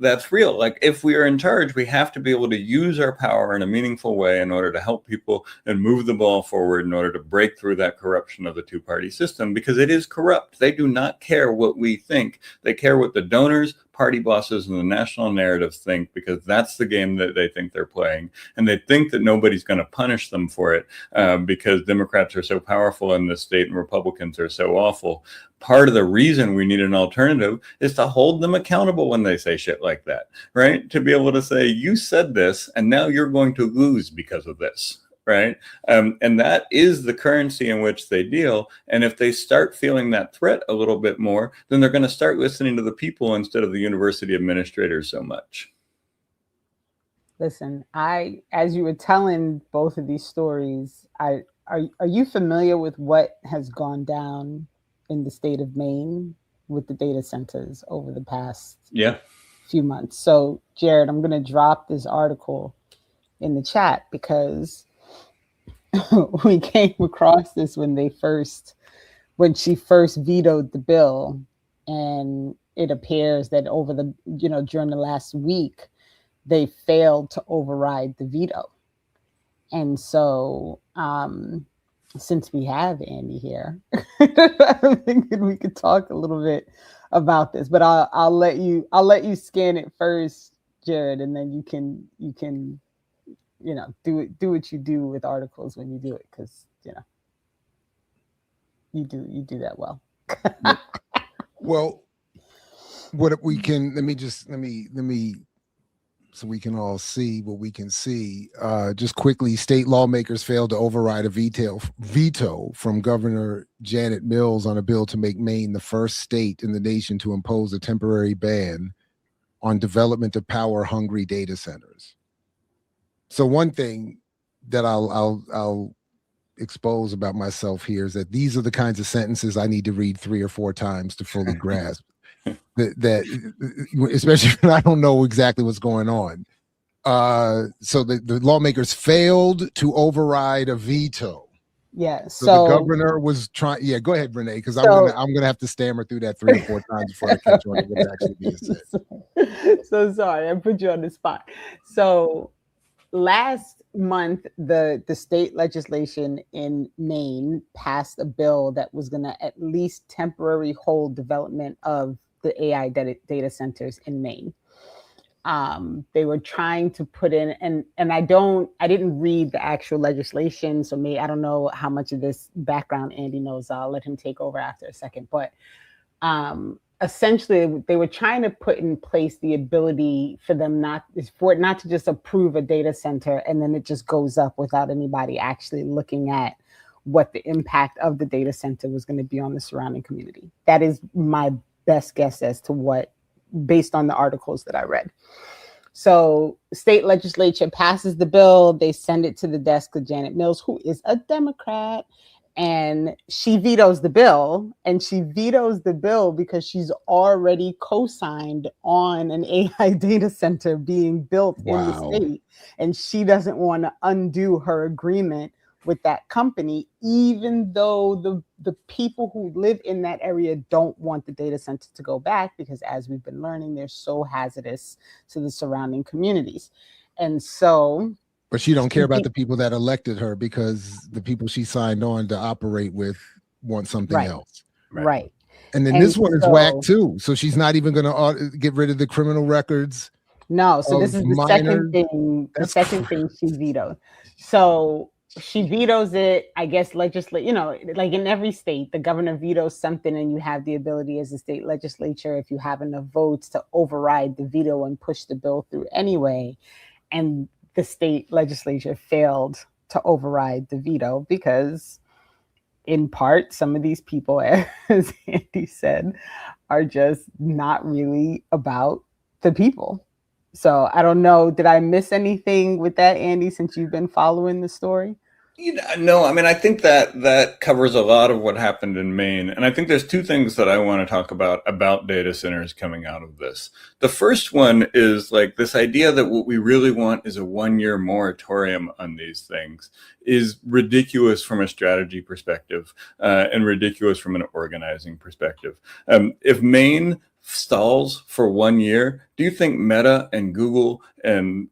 that's real. Like, if we are in charge, we have to be able to use our power in a meaningful way in order to help people and move the ball forward in order to break through that corruption of the two-party system, because it is corrupt. They do not care what we think. They care what the donors, party bosses, and the national narrative think, because that's the game that they think they're playing. And they think that nobody's going to punish them for it because Democrats are so powerful in this state and Republicans are so awful. Part of the reason we need an alternative is to hold them accountable when they say shit like that, right? To be able to say, you said this, and now you're going to lose because of this. Right. And that is the currency in which they deal. And if they start feeling that threat a little bit more, then they're going to start listening to the people instead of the university administrators so much. Listen, as you were telling both of these stories, are you familiar with what has gone down in the state of Maine with the data centers over the past few months? So, Jared, I'm going to drop this article in the chat because we came across this when she first vetoed the bill, and it appears that during the last week, they failed to override the veto. And so, since we have Andy here, I'm thinking we could talk a little bit about this, but I'll let you scan it first, Jared, and then you can do what you do with articles when you do it, because you do that well. Well, what we can let me so we can all see what we can see. Just quickly, state lawmakers failed to override a veto from Governor Janet Mills on a bill to make Maine the first state in the nation to impose a temporary ban on development of power-hungry data centers. So one thing that I'll expose about myself here is that these are the kinds of sentences I need to read 3 or 4 times to fully grasp. that especially when I don't know exactly what's going on. So the lawmakers failed to override a veto. Yeah. So the governor was trying. Yeah, go ahead, Renee, because I'm gonna have to stammer through that 3 or 4 times before I catch on to what's actually being said. So sorry, I put you on the spot. So last month, the state legislation in Maine passed a bill that was going to at least temporarily hold development of the AI data centers in Maine. They were trying to put in, and I didn't read the actual legislation, so I don't know how much of this background Andy knows. I'll let him take over after a second. But essentially they were trying to put in place the ability for it not to just approve a data center and then it just goes up without anybody actually looking at what the impact of the data center was going to be on the surrounding community. That is my best guess as to what, based on the articles that I read. So state legislature passes the bill. They send it to the desk of Janet Mills, who is a Democrat, and she vetoes the bill. And she vetoes the bill because she's already co-signed on an AI data center being built in the state. And she doesn't want to undo her agreement with that company, even though the people who live in that area don't want the data center to go back, because as we've been learning, they're so hazardous to the surrounding communities. And so, but she don't care about the people that elected her, because the people she signed on to operate with want something else. Right. And then this one is whack too. So she's not even going to get rid of the criminal records. No. So this is the second thing. The second thing she vetoed. So she vetoes it, I guess, like in every state, the governor vetoes something and you have the ability as a state legislature, if you have enough votes, to override the veto and push the bill through anyway. And the state legislature failed to override the veto because, in part, some of these people, as Andy said, are just not really about the people. So I don't know. Did I miss anything with that, Andy, since you've been following the story? No, I mean, I think that covers a lot of what happened in Maine. And I think there's two things that I want to talk about data centers coming out of this. The first one is like this idea that what we really want is a 1-year moratorium on these things is ridiculous from a strategy perspective and ridiculous from an organizing perspective. If Maine stalls for 1 year, do you think Meta and Google and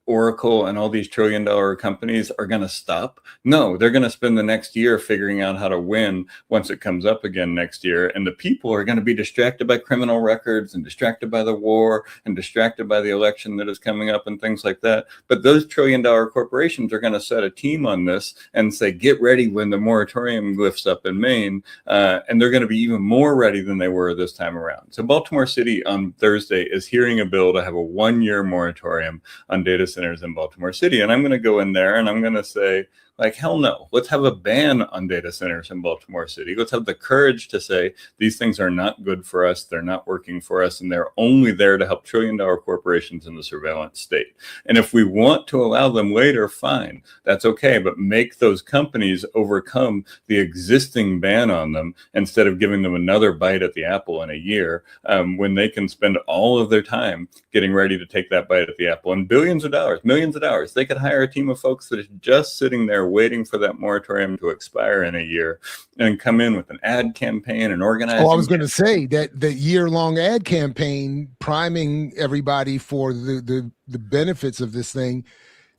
Oracle and all these trillion-dollar companies are going to stop? No, they're going to spend the next year figuring out how to win once it comes up again next year. And the people are going to be distracted by criminal records and distracted by the war and distracted by the election that is coming up and things like that. But those trillion-dollar corporations are going to set a team on this and say, get ready when the moratorium lifts up in Maine. And they're going to be even more ready than they were this time around. So Baltimore City on Thursday is hearing a bill to have a 1-year moratorium on data centers in Baltimore City. And I'm going to go in there and I'm going to say, like, hell no, let's have a ban on data centers in Baltimore City. Let's have the courage to say these things are not good for us. They're not working for us. And they're only there to help trillion-dollar corporations in the surveillance state. And if we want to allow them later, fine, that's okay. But make those companies overcome the existing ban on them instead of giving them another bite at the apple in a year when they can spend all of their time getting ready to take that bite at the apple. And billions of dollars, millions of dollars, they could hire a team of folks that is just sitting there waiting for that moratorium to expire in a year and come in with an ad campaign and organize. Oh, I was going to say that the year-long ad campaign priming everybody for the benefits of this thing.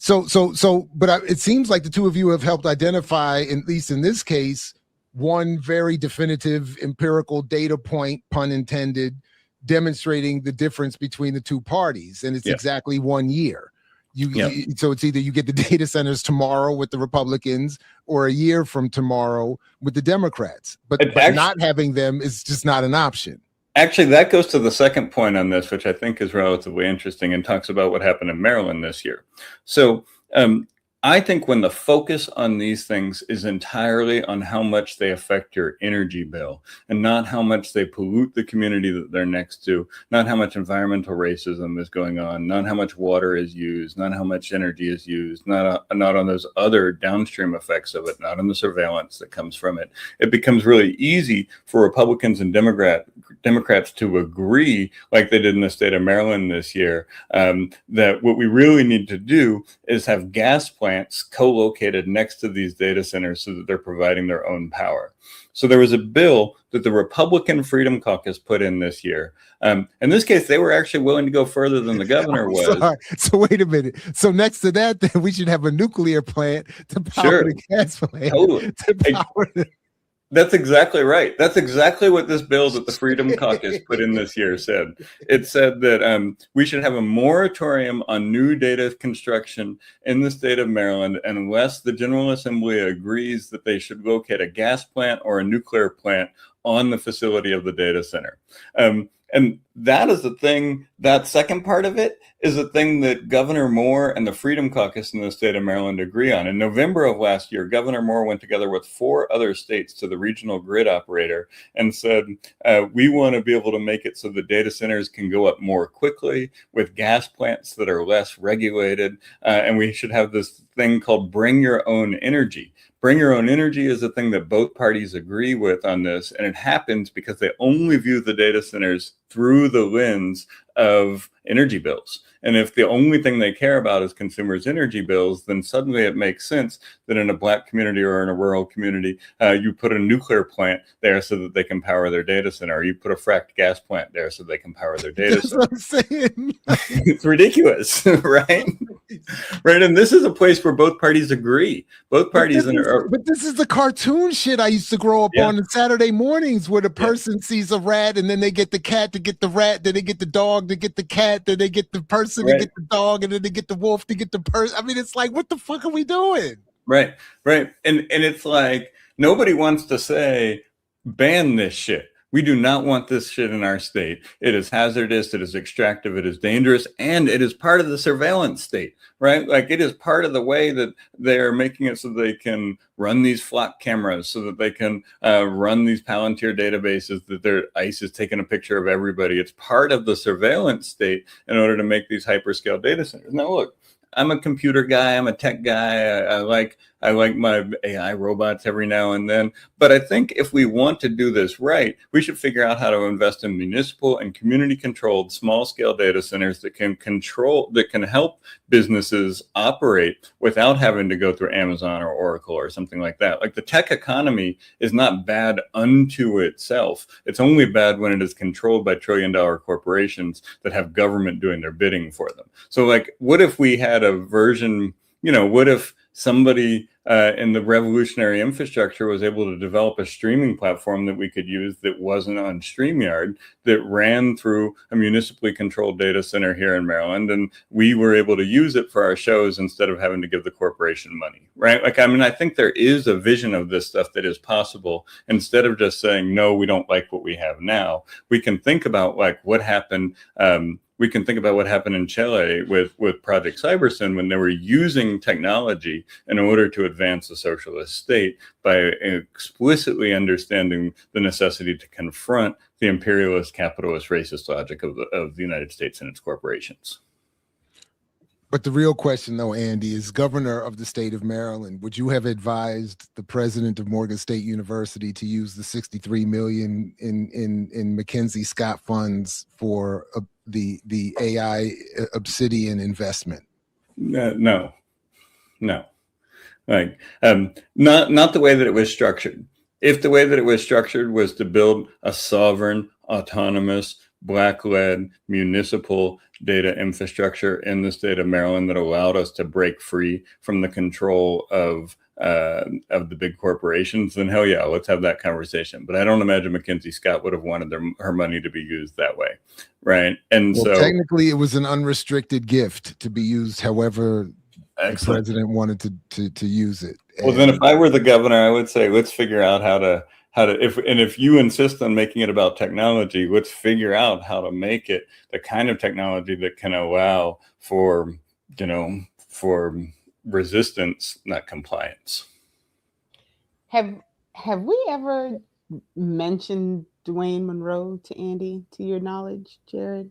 But it seems like the two of you have helped identify, at least in this case, one very definitive empirical data point, pun intended, demonstrating the difference between the two parties. And it's exactly 1 year. So it's either you get the data centers tomorrow with the Republicans or a year from tomorrow with the Democrats. But not having them is just not an option. Actually, that goes to the second point on this, which I think is relatively interesting and talks about what happened in Maryland this year. So I think when the focus on these things is entirely on how much they affect your energy bill and not how much they pollute the community that they're next to, not how much environmental racism is going on, not how much water is used, not how much energy is used, not on those other downstream effects of it, not on the surveillance that comes from it, it becomes really easy for Republicans and Democrats to agree, like they did in the state of Maryland this year, that what we really need to do is have gas plants co-located next to these data centers so that they're providing their own power. So there was a bill that the Republican Freedom Caucus put in this year. In this case, they were actually willing to go further than the governor was. Sorry. So wait a minute. So next to that, then we should have a nuclear plant to power the gas plant. Totally. That's exactly right. That's exactly what this bill that the Freedom Caucus put in this year said. It said that we should have a moratorium on new data construction in the state of Maryland unless the General Assembly agrees that they should locate a gas plant or a nuclear plant on the facility of the data center. And that is the thing, that second part of it is the thing that Governor Moore and the Freedom Caucus in the state of Maryland agree on. In November of last year, Governor Moore went together with 4 other states to the regional grid operator and said, we want to be able to make it so the data centers can go up more quickly with gas plants that are less regulated. And we should have this thing called bring your own energy. Bring your own energy is a thing that both parties agree with on this. And it happens because they only view the data centers through the lens of energy bills. And if the only thing they care about is consumers' energy bills, then suddenly it makes sense that in a Black community or in a rural community, you put a nuclear plant there so that they can power their data center, or you put a fracked gas plant there so they can power their data center. That's what I'm saying. It's ridiculous, right? Right. And this is a place where both parties agree. Both parties but this is the cartoon shit I used to grow up on Saturday mornings, where the person sees a rat and then they get the cat to get the rat, then they get the dog to get the cat, then they get the person to get the dog, and then they get the wolf to get the person. I mean, it's like, what the fuck are we doing? Right. And it's like, nobody wants to say, ban this shit. We do not want this shit in our state. It is hazardous, it is extractive, it is dangerous, and it is part of the surveillance state, right? Like, it is part of the way that they're making it so they can run these flock cameras, so that they can run these Palantir databases, that their ICE is taking a picture of everybody. It's part of the surveillance state in order to make these hyperscale data centers. Now, look, I'm a computer guy. I'm a tech guy. I like my AI robots every now and then. But I think if we want to do this right, we should figure out how to invest in municipal and community-controlled small-scale data centers that can help businesses operate without having to go through Amazon or Oracle or something like that. Like, the tech economy is not bad unto itself. It's only bad when it is controlled by trillion-dollar corporations that have government doing their bidding for them. So, like, what if we had a version, what if somebody in the revolutionary infrastructure was able to develop a streaming platform that we could use that wasn't on StreamYard, that ran through a municipally controlled data center here in Maryland, and we were able to use it for our shows instead of having to give the corporation money, right? Like, I mean, I think there is a vision of this stuff that is possible. Instead of just saying, no, we don't like what we have now, we can think about, like, what happened. We can think about what happened in Chile with Project Cybersyn, when they were using technology in order to advance the socialist state by explicitly understanding the necessity to confront the imperialist, capitalist, racist logic of the United States and its corporations. But the real question, though, Andy, is governor of the state of Maryland, would you have advised the president of Morgan State University to use the $63 million in Mackenzie Scott funds for the AI Obsidian investment? No. Like, not the way that it was structured. If the way that it was structured was to build a sovereign, autonomous, Black-led municipal data infrastructure in the state of Maryland that allowed us to break free from the control of the big corporations, then hell yeah, let's have that conversation. But I don't imagine Mackenzie Scott would have wanted her money to be used that way, right? And so technically, it was an unrestricted gift to be used however the president wanted to use it. Well, then if I were the governor, I would say, let's figure out how to if you insist on making it about technology, let's figure out how to make it the kind of technology that can allow for resistance, not compliance. Have we ever mentioned Dwayne Monroe to Andy, to your knowledge, Jared?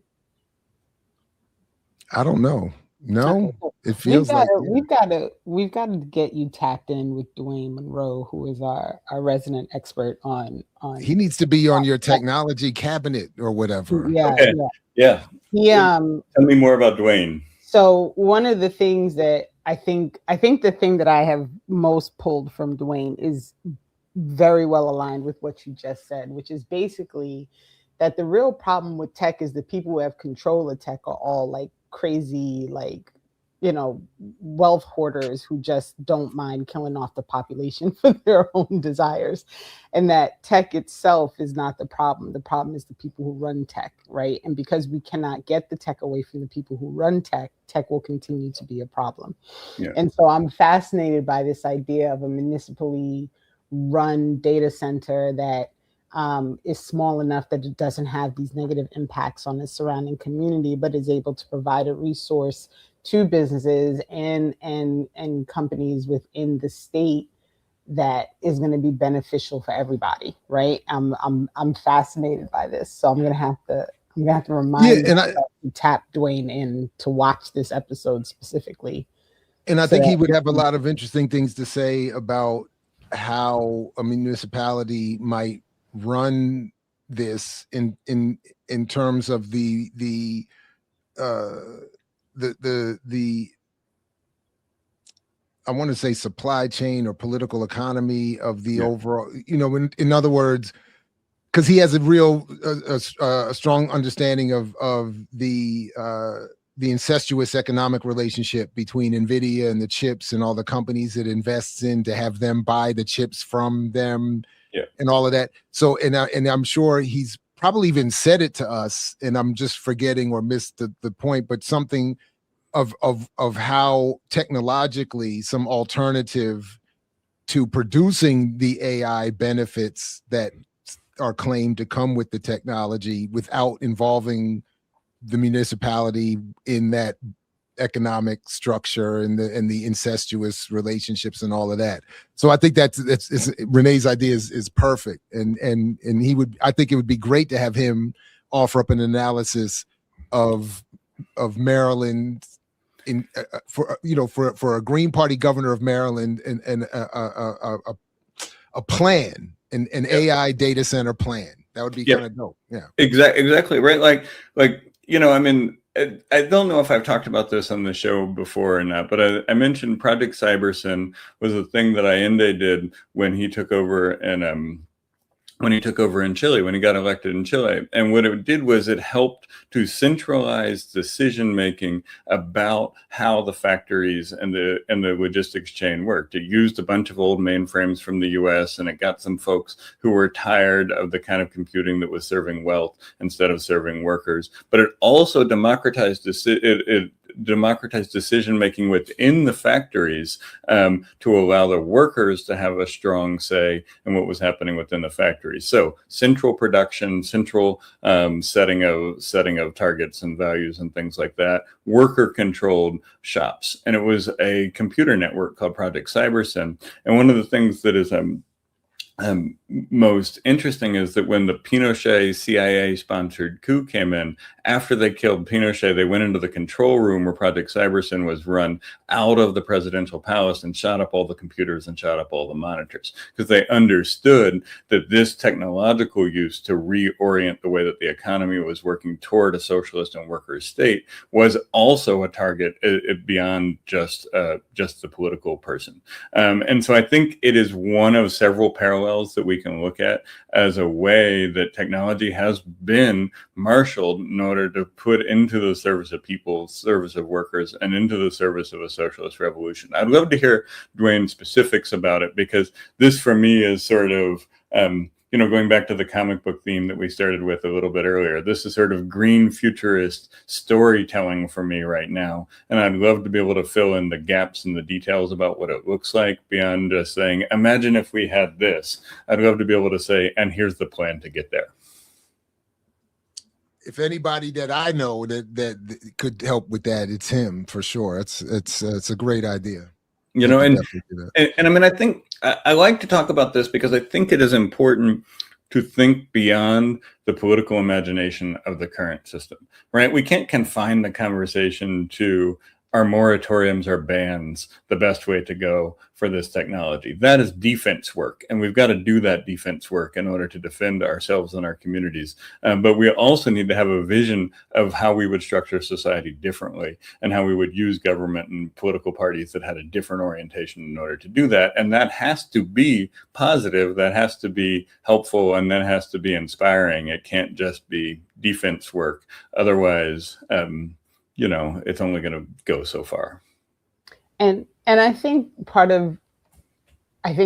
I don't know. No, it feels we've got to get you tapped in with Dwayne Monroe, who is our resident expert on. He needs to be on your technology cabinet or whatever. Yeah, okay. Yeah. Tell me more about Dwayne. So one of the things that I think the thing that I have most pulled from Dwayne is very well aligned with what you just said, which is basically that the real problem with tech is the people who have control of tech are all like crazy, like, wealth hoarders who just don't mind killing off the population for their own desires. And that tech itself is not the problem. The problem is the people who run tech, right? And because we cannot get the tech away from the people who run tech, tech will continue to be a problem. Yeah. And so I'm fascinated by this idea of a municipally run data center that is small enough that it doesn't have these negative impacts on the surrounding community, but is able to provide a resource to businesses and companies within the state that is going to be beneficial for everybody, right? I'm fascinated by this, so I'm gonna have to remind myself to tap Dwayne in to watch this episode specifically. And I think he would have a lot of interesting things to say about how a municipality might run this in terms of the I want to say supply chain or political economy of the overall, in other words, because he has a real a strong understanding of the incestuous economic relationship between NVIDIA and the chips and all the companies it invests in to have them buy the chips from them and all of that. So, and I'm sure he's probably even said it to us, and I'm just forgetting or missed the point, but something of how technologically some alternative to producing the AI benefits that are claimed to come with the technology without involving the municipality in that economic structure and the incestuous relationships and all of that. So I think that's Renee's idea is perfect, and I think it would be great to have him offer up an analysis of Maryland for a Green Party governor of Maryland and a plan, an AI data center plan. That would be kind of dope. Yeah, exactly right. Like I mean, I don't know if I've talked about this on the show before or not, but I mentioned Project Cybersyn was a thing that Allende did when he took over in Chile, when he got elected in Chile. And what it did was it helped to centralize decision making about how the factories and the logistics chain worked. It used a bunch of old mainframes from the US, and it got some folks who were tired of the kind of computing that was serving wealth instead of serving workers. But it also democratized decision making within the factories to allow the workers to have a strong say in what was happening within the factories. So central production, central setting of targets and values and things like that, worker controlled shops. And it was a computer network called Project Cybersyn. And one of the things that is most interesting is that when the Pinochet CIA-sponsored coup came in, after they killed Pinochet, they went into the control room where Project Cybersyn was run out of the presidential palace and shot up all the computers and shot up all the monitors, because they understood that this technological use to reorient the way that the economy was working toward a socialist and workers' state was also a target beyond just the political person. And so I think it is one of several parallels that we can look at as a way that technology has been marshaled in order to put into the service of people, service of workers, and into the service of a socialist revolution. I'd love to hear Dwayne's specifics about it, because this for me is sort of going back to the comic book theme that we started with a little bit earlier. This is sort of green futurist storytelling for me right now. And I'd love to be able to fill in the gaps and the details about what it looks like beyond just saying, imagine if we had this. I'd love to be able to say, and here's the plan to get there. If anybody that I know that could help with that, it's him for sure. It's a great idea. And I mean, I think I like to talk about this because I think it is important to think beyond the political imagination of the current system, right? We can't confine the conversation to, are moratoriums or bans the best way to go for this technology? That is defense work, and we've got to do that defense work in order to defend ourselves and our communities. But we also need to have a vision of how we would structure society differently, and how we would use government and political parties that had a different orientation in order to do that. And that has to be positive, that has to be helpful, and that has to be inspiring. It can't just be defense work. Otherwise, it's only going to go so far. And I think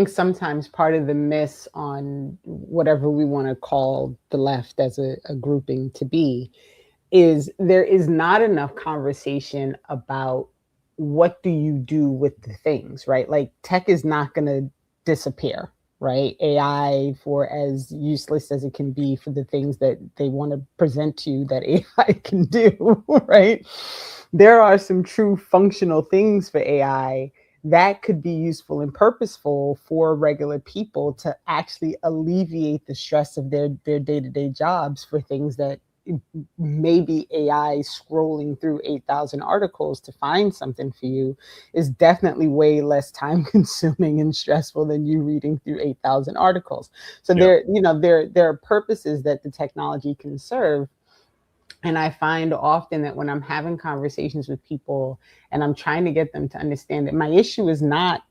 sometimes part of the miss on whatever we want to call the left as a grouping to be is there is not enough conversation about what do you do with the things, right? Like tech is not going to disappear, right? AI, for as useless as it can be for the things that they want to present to you that AI can do, right? There are some true functional things for AI that could be useful and purposeful for regular people to actually alleviate the stress of their day-to-day jobs for things that maybe AI scrolling through 8,000 articles to find something for you is definitely way less time consuming and stressful than you reading through 8,000 articles. So there are purposes that the technology can serve. And I find often that when I'm having conversations with people and I'm trying to get them to understand that my issue is not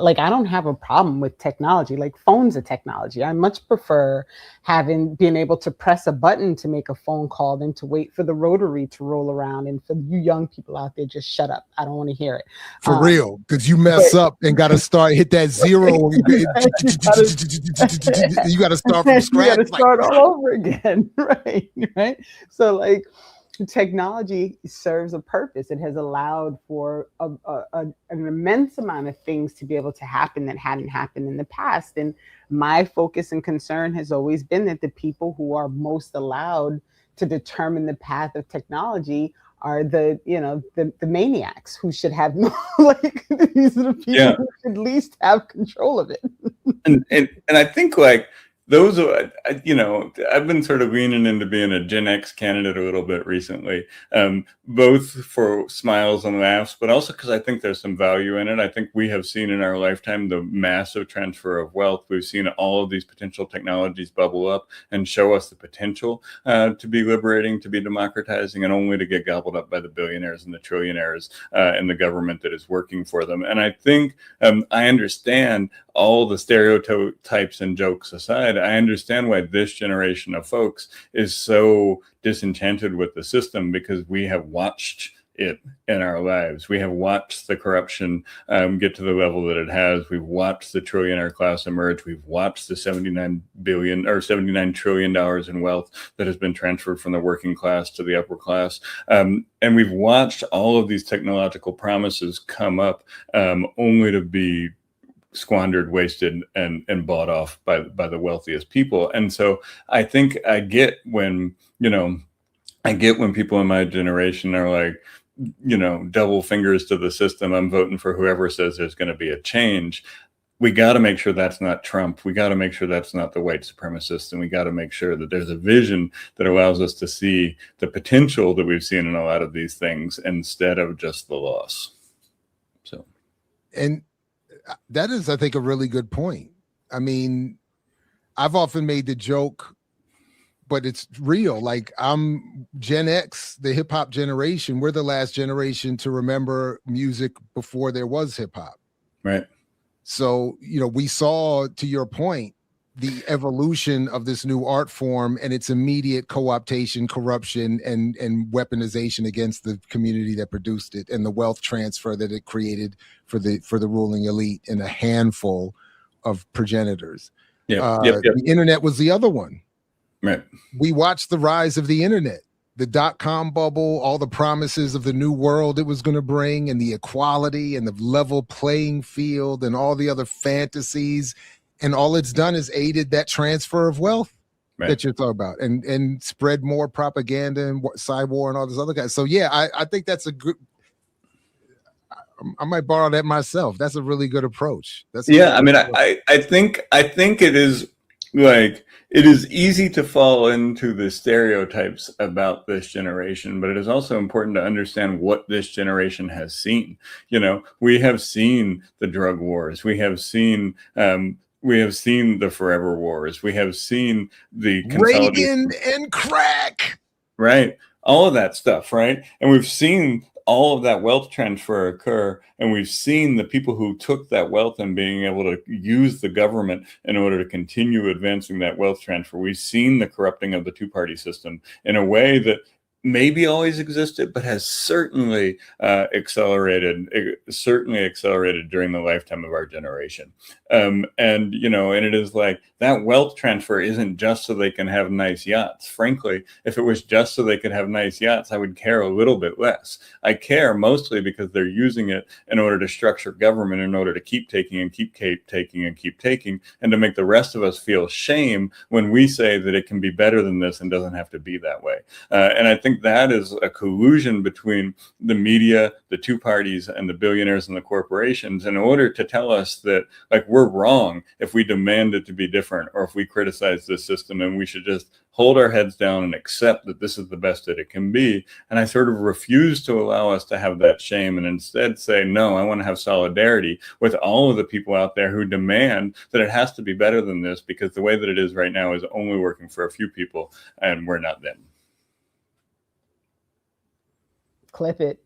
like I don't have a problem with technology. Like phones are technology. I much prefer being able to press a button to make a phone call than to wait for the rotary to roll around. And for you young people out there, just shut up. I don't want to hear it. For real, because you mess up and got to hit that zero. You got to start from scratch. You got to start all over again, right? Right. So like, technology serves a purpose. It has allowed for an immense amount of things to be able to happen that hadn't happened in the past. And my focus and concern has always been that the people who are most allowed to determine the path of technology are the maniacs who should have no, like, these are the people who should at least have control of it. And I think like those are, I've been sort of leaning into being a Gen X candidate a little bit recently, both for smiles and laughs, but also because I think there's some value in it. I think we have seen in our lifetime the massive transfer of wealth. We've seen all of these potential technologies bubble up and show us the potential to be liberating, to be democratizing, and only to get gobbled up by the billionaires and the trillionaires and the government that is working for them. And I think I understand all the stereotypes and jokes aside, I understand why this generation of folks is so disenchanted with the system, because we have watched it in our lives. We have watched the corruption get to the level that it has. We've watched the trillionaire class emerge. We've watched the $79 trillion in wealth that has been transferred from the working class to the upper class. And we've watched all of these technological promises come up only to be squandered, wasted, and bought off by the wealthiest people. And so I think I get when people in my generation are like, double fingers to the system, I'm voting for whoever says there's going to be a change. We got to make sure that's not Trump. We got to make sure that's not the white supremacists. And we got to make sure that there's a vision that allows us to see the potential that we've seen in a lot of these things instead of just the loss. So, and that is, I think, a really good point. I mean, I've often made the joke, but it's real. Like, I'm Gen X, the hip hop generation. We're the last generation to remember music before there was hip hop. Right. So, we saw, to your point, the evolution of this new art form and its immediate co-optation, corruption, and weaponization against the community that produced it, and the wealth transfer that it created for the ruling elite and a handful of progenitors. The internet was the other one. Right. We watched the rise of the internet, the dot-com bubble, all the promises of the new world it was going to bring, and the equality and the level playing field and all the other fantasies. And all it's done is aided that transfer of wealth that you're talking about, and spread more propaganda and cyber and all this other guys. So yeah, I think that's a good. I might borrow that myself. That's a really good approach. I think it is like, it is easy to fall into the stereotypes about this generation, but it is also important to understand what this generation has seen. We have seen the drug wars. We have seen the forever wars. We have seen the Reagan and crack. Right. All of that stuff. Right. And we've seen all of that wealth transfer occur. And we've seen the people who took that wealth and being able to use the government in order to continue advancing that wealth transfer. We've seen the corrupting of the two-party system in a way that maybe always existed, but has certainly accelerated during the lifetime of our generation. And it is like that wealth transfer isn't just so they can have nice yachts. Frankly, if it was just so they could have nice yachts, I would care a little bit less. I care mostly because they're using it in order to structure government, in order to keep taking and keep taking and keep taking, and to make the rest of us feel shame when we say that it can be better than this and doesn't have to be that way. And I think that is a collusion between the media, the two parties, and the billionaires and the corporations in order to tell us that, like, we're wrong if we demand it to be different, or if we criticize this system, and we should just hold our heads down and accept that this is the best that it can be. And I sort of refuse to allow us to have that shame, and instead say, no, I want to have solidarity with all of the people out there who demand that it has to be better than this, because the way that it is right now is only working for a few people, and we're not them. Clip it.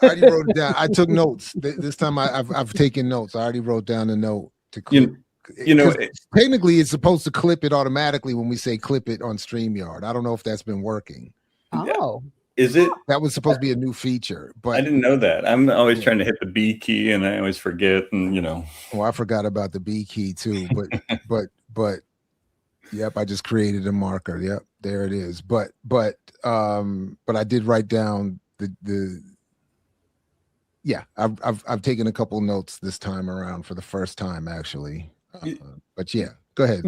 I already wrote it down. I took notes. This time I've taken notes. I already wrote down a note to clip. Technically it's supposed to clip it automatically when we say clip it on StreamYard. I don't know if that's been working. Oh. Is it? That was supposed to be a new feature, but I didn't know that. I'm always trying to hit the B key, and I always forget. And well, I forgot about the B key too. But yep, I just created a marker. Yep, there it is. But I did write down the. Yeah, I've taken a couple notes this time around for the first time, actually. But yeah, go ahead.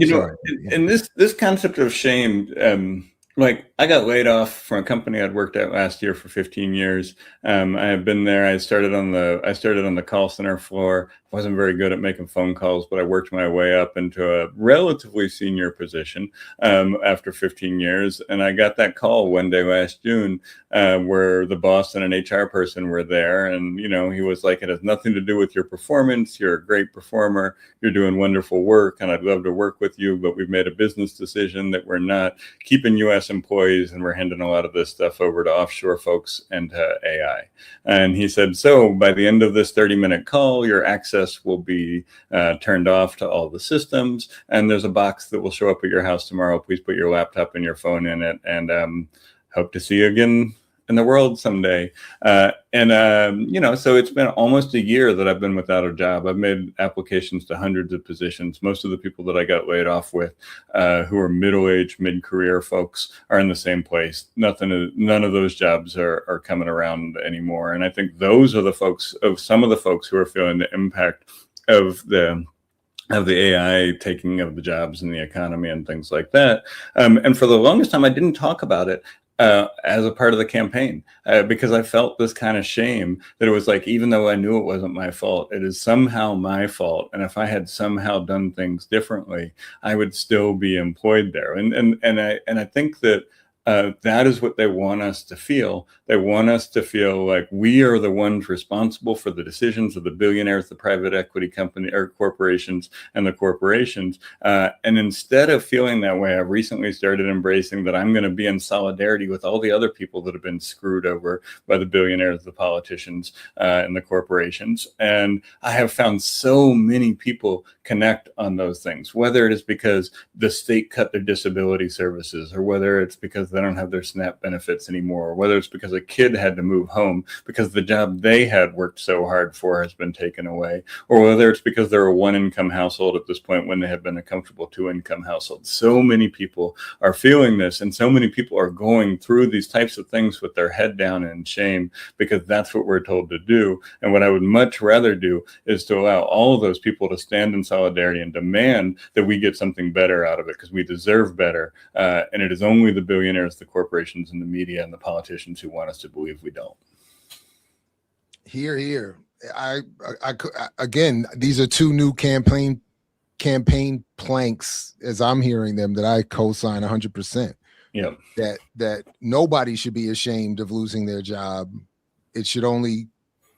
And this concept of shame. Like, I got laid off from a company I'd worked at last year for 15 years. I have been there. I started on the call center floor. Wasn't very good at making phone calls, but I worked my way up into a relatively senior position after 15 years. And I got that call one day last June where the boss and an HR person were there. And, he was like, it has nothing to do with your performance. You're a great performer. You're doing wonderful work, and I'd love to work with you. But we've made a business decision that we're not keeping U.S. employees, and we're handing a lot of this stuff over to offshore folks and to AI. And he said, so by the end of this 30-minute call, your access will be turned off to all the systems, and there's a box that will show up at your house tomorrow. Please put your laptop and your phone in it, and hope to see you again in the world someday. So it's been almost a year that I've been without a job. I've made applications to hundreds of positions. Most of the people that I got laid off with, who are middle-aged, mid-career folks, are in the same place. None of those jobs are coming around anymore. And I think those are some of the folks who are feeling the impact of the AI taking of the jobs in the economy and things like that. And for the longest time, I didn't talk about it as a part of the campaign, because I felt this kind of shame that it was like, even though I knew it wasn't my fault, it is somehow my fault. And if I had somehow done things differently, I would still be employed there. And I think that that is what they want us to feel. They want us to feel like we are the ones responsible for the decisions of the billionaires, the private equity company or corporations, and the corporations. And instead of feeling that way, I've recently started embracing that I'm going to be in solidarity with all the other people that have been screwed over by the billionaires, the politicians, and the corporations. And I have found so many people connect on those things, whether it is because the state cut their disability services, or whether it's because they don't have their SNAP benefits anymore, or whether it's because a kid had to move home because the job they had worked so hard for has been taken away, or whether it's because they're a one-income household at this point when they have been a comfortable two-income household. So many people are feeling this, and so many people are going through these types of things with their head down in shame, because that's what we're told to do. And what I would much rather do is to allow all of those people to stand in solidarity and demand that we get something better out of it, because we deserve better. And it is only the billionaires, the corporations, and the media and the politicians who want us to believe we don't. Here. I again, these are two new campaign planks, as I'm hearing them, that I co-sign 100%. Yeah. That nobody should be ashamed of losing their job. It should only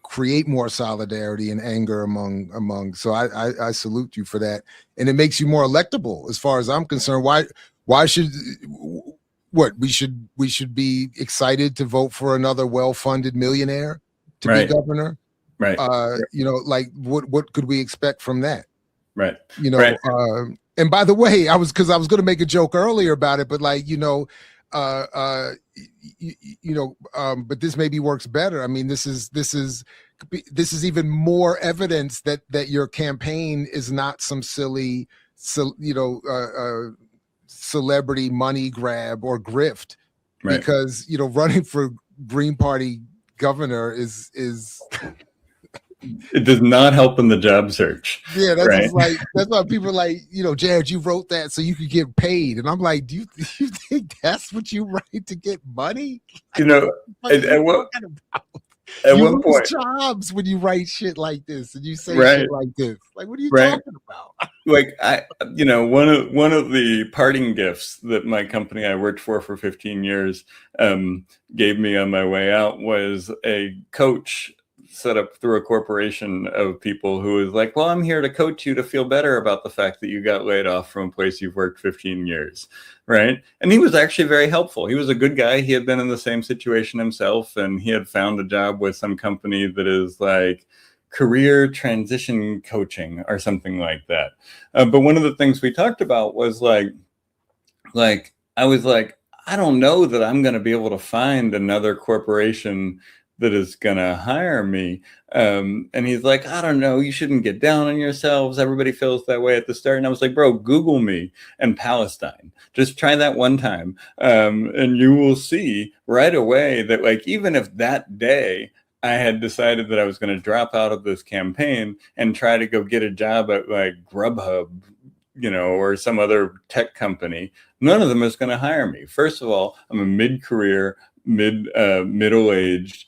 create more solidarity and anger among. So I salute you for that, and it makes you more electable, as far as I'm concerned. Why should we should be excited to vote for another well-funded millionaire to be governor? Right. Like what could we expect from that? Right. And by the way, I was going to make a joke earlier about it, but but this maybe works better. I mean, this is even more evidence that your campaign is not some silly, celebrity money grab or grift, Right. because running for Green Party governor is it does not help in the job search. Yeah, that's right? just like, that's why people are like, Jared, you wrote that so you could get paid. And I'm like, do you think that's what you write to get money? At one point, jobs when you write shit like this and you say Right. shit like this. Like, what are you Right. talking about? Like one of the parting gifts that my company I worked for 15 years gave me on my way out was a coach set up through a corporation of people who was like, well, I'm here to coach you to feel better about the fact that you got laid off from a place you've worked 15 years. Right. And he was actually very helpful. He was a good guy. He had been in the same situation himself, and he had found a job with some company that is like career transition coaching or something like that. But one of the things we talked about was like I was like, I don't know that I'm going to be able to find another corporation that is going to hire me. And he's like, I don't know, you shouldn't get down on yourselves. Everybody feels that way at the start. And I was like, bro, Google me and Palestine. Just try that one time. And you will see right away that, like, even if that day I had decided that I was going to drop out of this campaign and try to go get a job at like Grubhub, or some other tech company, none of them is going to hire me. First of all, I'm a mid-career, middle-aged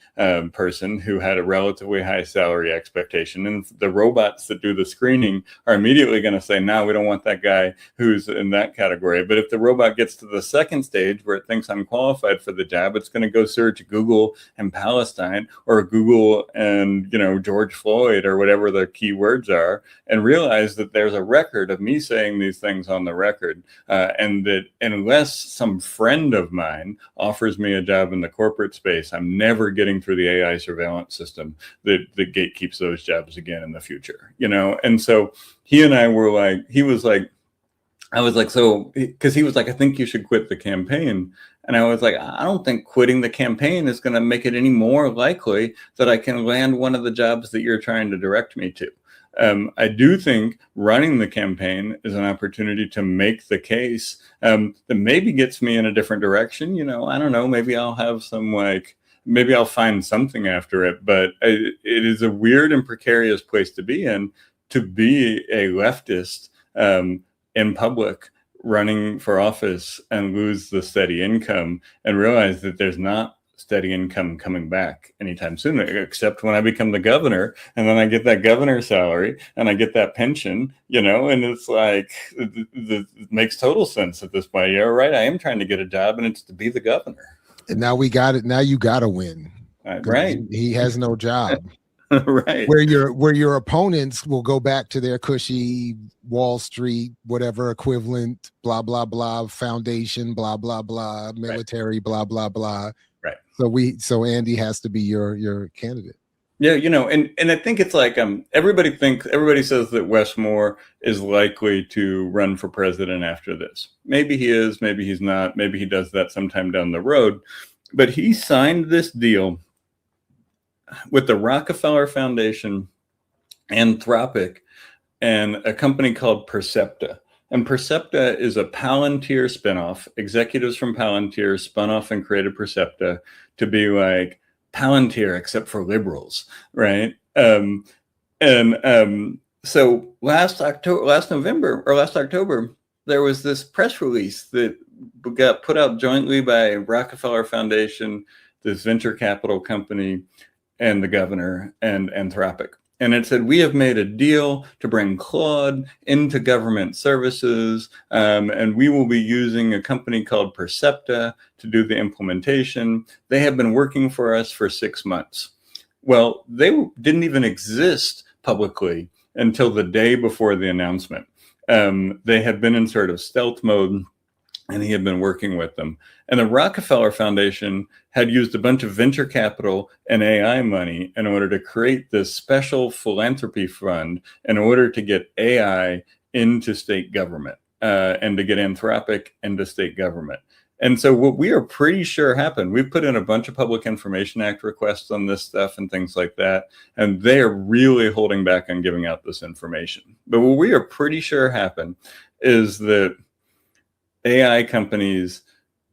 person who had a relatively high salary expectation, and the robots that do the screening are immediately going to say, no, we don't want that guy who's in that category. But if the robot gets to the second stage where it thinks I'm qualified for the job, it's going to go search Google and Palestine, or Google and George Floyd, or whatever the keywords are, and realize that there's a record of me saying these things on the record, and that unless some friend of mine offers me a job in the corporate space, I'm never getting through the AI surveillance system that gatekeeps those jobs again in the future, And so he and I were like, I was like, so, because he was like, I think you should quit the campaign. And I was like, I don't think quitting the campaign is going to make it any more likely that I can land one of the jobs that you're trying to direct me to. I do think running the campaign is an opportunity to make the case that maybe gets me in a different direction. I don't know, maybe I'll have maybe I'll find something after it, but it is a weird and precarious place to be in, to be a leftist in public, running for office, and lose the steady income and realize that there's not steady income coming back anytime soon, except when I become the governor, and then I get that governor salary and I get that pension, and it's like, it makes total sense at this point. You're right, I am trying to get a job, and it's to be the governor. And now we got it. Now you got to win. Right. He has no job. Right. Where your opponents will go back to their cushy Wall Street, whatever equivalent, blah, blah, blah, foundation, blah, blah, blah, military, blah, blah, blah. Right. So Andy has to be your candidate. Yeah, and I think it's like everybody says that Wes Moore is likely to run for president after this. Maybe he is, maybe he's not, maybe he does that sometime down the road. But he signed this deal with the Rockefeller Foundation, Anthropic, and a company called Percepta. And Percepta is a Palantir spinoff. Executives from Palantir spun off and created Percepta to be like Palantir, except for liberals, right? So last October, there was this press release that got put out jointly by Rockefeller Foundation, this venture capital company, and the governor, and Anthropic. And it said, we have made a deal to bring Claude into government services, and we will be using a company called Percepta to do the implementation. They have been working for us for 6 months. Well, they didn't even exist publicly until the day before the announcement. They had been in sort of stealth mode, and he had been working with them. And the Rockefeller Foundation had used a bunch of venture capital and AI money in order to create this special philanthropy fund in order to get AI into state government and to get Anthropic into state government. And so what we are pretty sure happened, we've put in a bunch of Public Information Act requests on this stuff and things like that, and they are really holding back on giving out this information. But what we are pretty sure happened is that AI companies,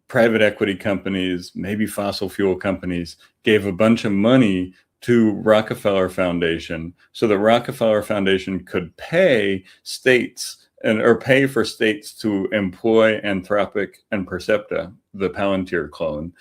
private equity companies, maybe fossil fuel companies gave a bunch of money to Rockefeller Foundation so that Rockefeller Foundation could pay states or pay for states to employ Anthropic and Percepta, the Palantir clone,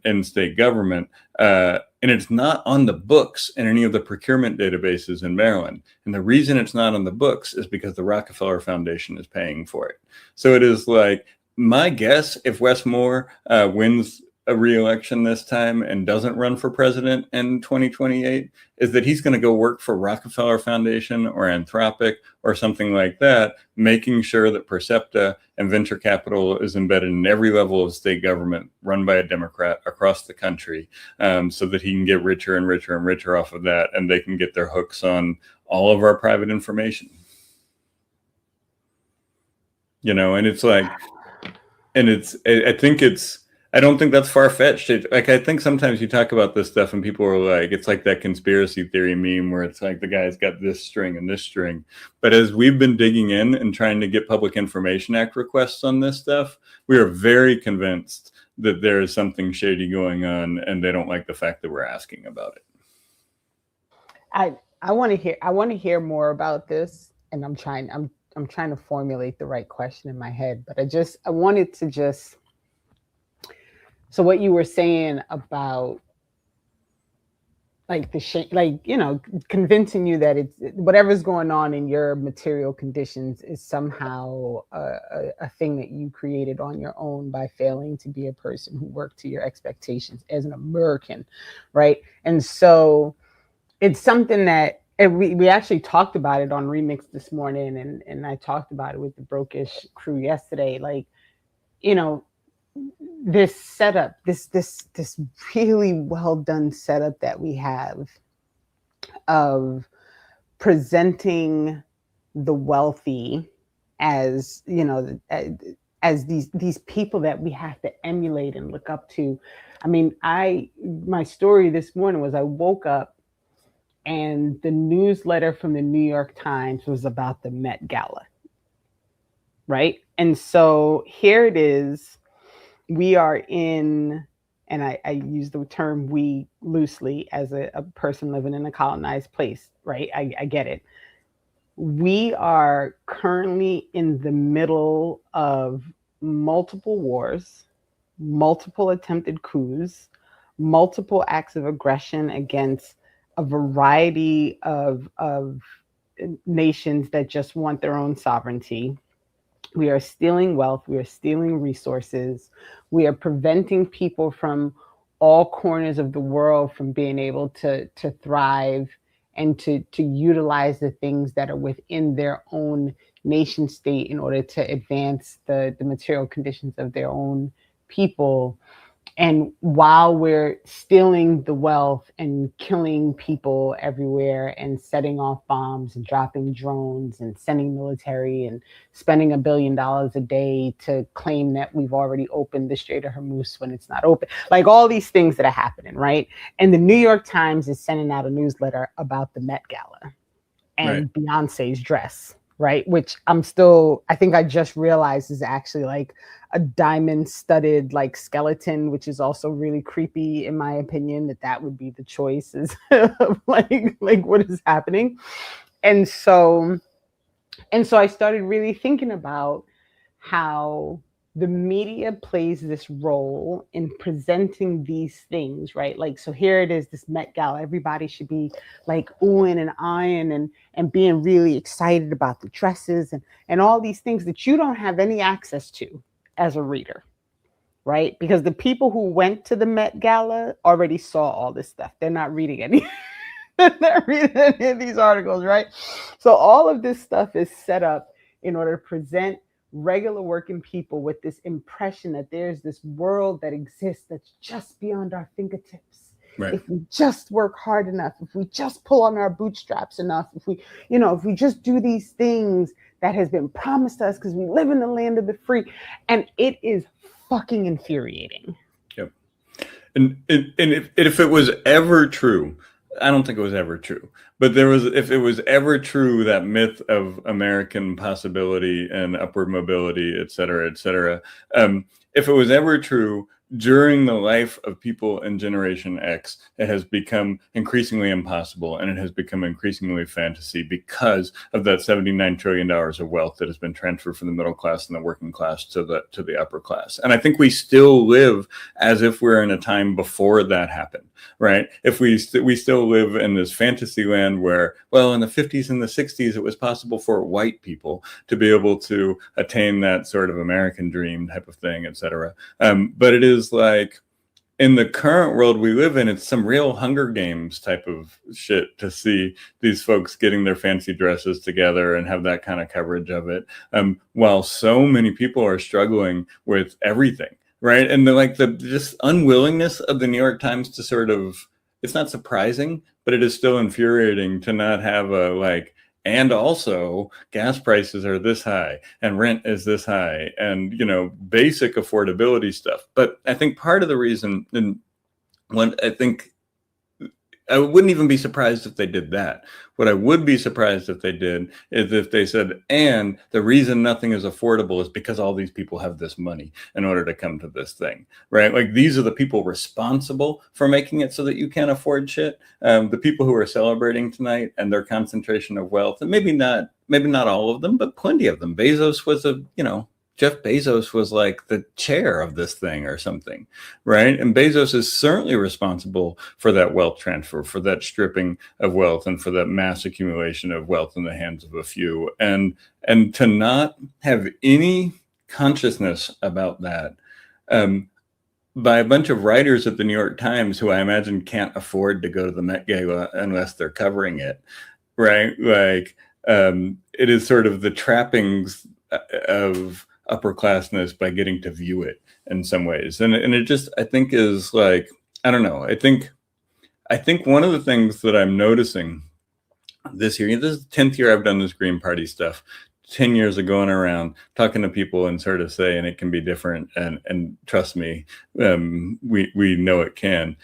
in state government. And it's not on the books in any of the procurement databases in Maryland. And the reason it's not on the books is because the Rockefeller Foundation is paying for it. So it is like, my guess, if Wes Moore wins a re-election this time and doesn't run for president in 2028, is that he's going to go work for Rockefeller Foundation or Anthropic or something like that, making sure that Percepta and venture capital is embedded in every level of state government run by a Democrat across the country, so that he can get richer and richer and richer off of that, and they can get their hooks on all of our private information. You know, and it's like, and I don't think that's far-fetched. Like, I think sometimes you talk about this stuff and people are like, it's like that conspiracy theory meme where it's like the guy's got this string and this string. But as we've been digging in and trying to get Public Information Act requests on this stuff, we are very convinced that there is something shady going on, and they don't like the fact that we're asking about it. I want to hear more about this, and I'm trying to formulate the right question in my head, but I wanted to just. So what you were saying about like convincing you that it's whatever's going on in your material conditions is somehow a thing that you created on your own by failing to be a person who worked to your expectations as an American, right? And so it's something that we actually talked about it on Remix this morning, and I talked about it with the Brokish crew yesterday. Like, you know, this setup, this really well done setup that we have of presenting the wealthy as, you know, as these people that we have to emulate and look up to. I mean, my story this morning was I woke up and the newsletter from the New York Times was about the Met Gala, right? And so here it is. We are in, and I use the term we loosely as a person living in a colonized place, right? I get it. We are currently in the middle of multiple wars, multiple attempted coups, multiple acts of aggression against a variety of nations that just want their own sovereignty. We are stealing wealth. We are stealing resources. We are preventing people from all corners of the world from being able to thrive and to utilize the things that are within their own nation state in order to advance the material conditions of their own people. And while we're stealing the wealth and killing people everywhere and setting off bombs and dropping drones and sending military and spending $1 billion a day to claim that we've already opened the Strait of Hormuz when it's not open, like all these things that are happening, right? And the New York Times is sending out a newsletter about the Met Gala and right. Beyonce's dress, right? Which I think I just realized is actually like a diamond studded like skeleton, which is also really creepy in my opinion, that would be the choice is like what is happening. And so I started really thinking about how the media plays this role in presenting these things, right? Like, so here it is, this Met Gala, everybody should be like oohing and eyeing and being really excited about the dresses and all these things that you don't have any access to as a reader, right? Because the people who went to the Met Gala already saw all this stuff. They're not reading any of these articles, right? So all of this stuff is set up in order to present regular working people with this impression that there's this world that exists that's just beyond our fingertips. Right. If we just work hard enough, if we just pull on our bootstraps enough, if we just do these things that has been promised us because we live in the land of the free. And it is fucking infuriating. Yep. And if it was ever true, I don't think it was ever true, but if it was ever true, that myth of American possibility and upward mobility, et cetera, if it was ever true, during the life of people in Generation X, it has become increasingly impossible, and it has become increasingly fantasy because of that $79 trillion of wealth that has been transferred from the middle class and the working class to the upper class. And I think we still live as if we're in a time before that happened, right? If we still live in this fantasy land where, well, in the 50s and the 60s, it was possible for white people to be able to attain that sort of American dream type of thing, et cetera. But it is like, in the current world we live in, it's some real Hunger Games type of shit to see these folks getting their fancy dresses together and have that kind of coverage of it, while so many people are struggling with everything, right? And the just unwillingness of the New York Times to sort of, it's not surprising, but it is still infuriating to not have and also gas prices are this high and rent is this high and, basic affordability stuff. But I think part of the reason, and I think I wouldn't even be surprised if they did that. What I would be surprised if they did is if they said, and the reason nothing is affordable is because all these people have this money in order to come to this thing, right? Like, these are the people responsible for making it so that you can't afford shit. The people who are celebrating tonight and their concentration of wealth, and maybe not all of them, but plenty of them. Jeff Bezos was like the chair of this thing or something, right? And Bezos is certainly responsible for that wealth transfer, for that stripping of wealth, and for that mass accumulation of wealth in the hands of a few. And to not have any consciousness about that by a bunch of writers at the New York Times, who I imagine can't afford to go to the Met Gala unless they're covering it, right? It is sort of the trappings of upperclassness by getting to view it in some ways, and it just, I think, is like, I don't know. I think one of the things that I'm noticing this year, this is the 10th year I've done this Green Party stuff. 10 years of going around talking to people and sort of saying it can be different, and trust me, we know it can.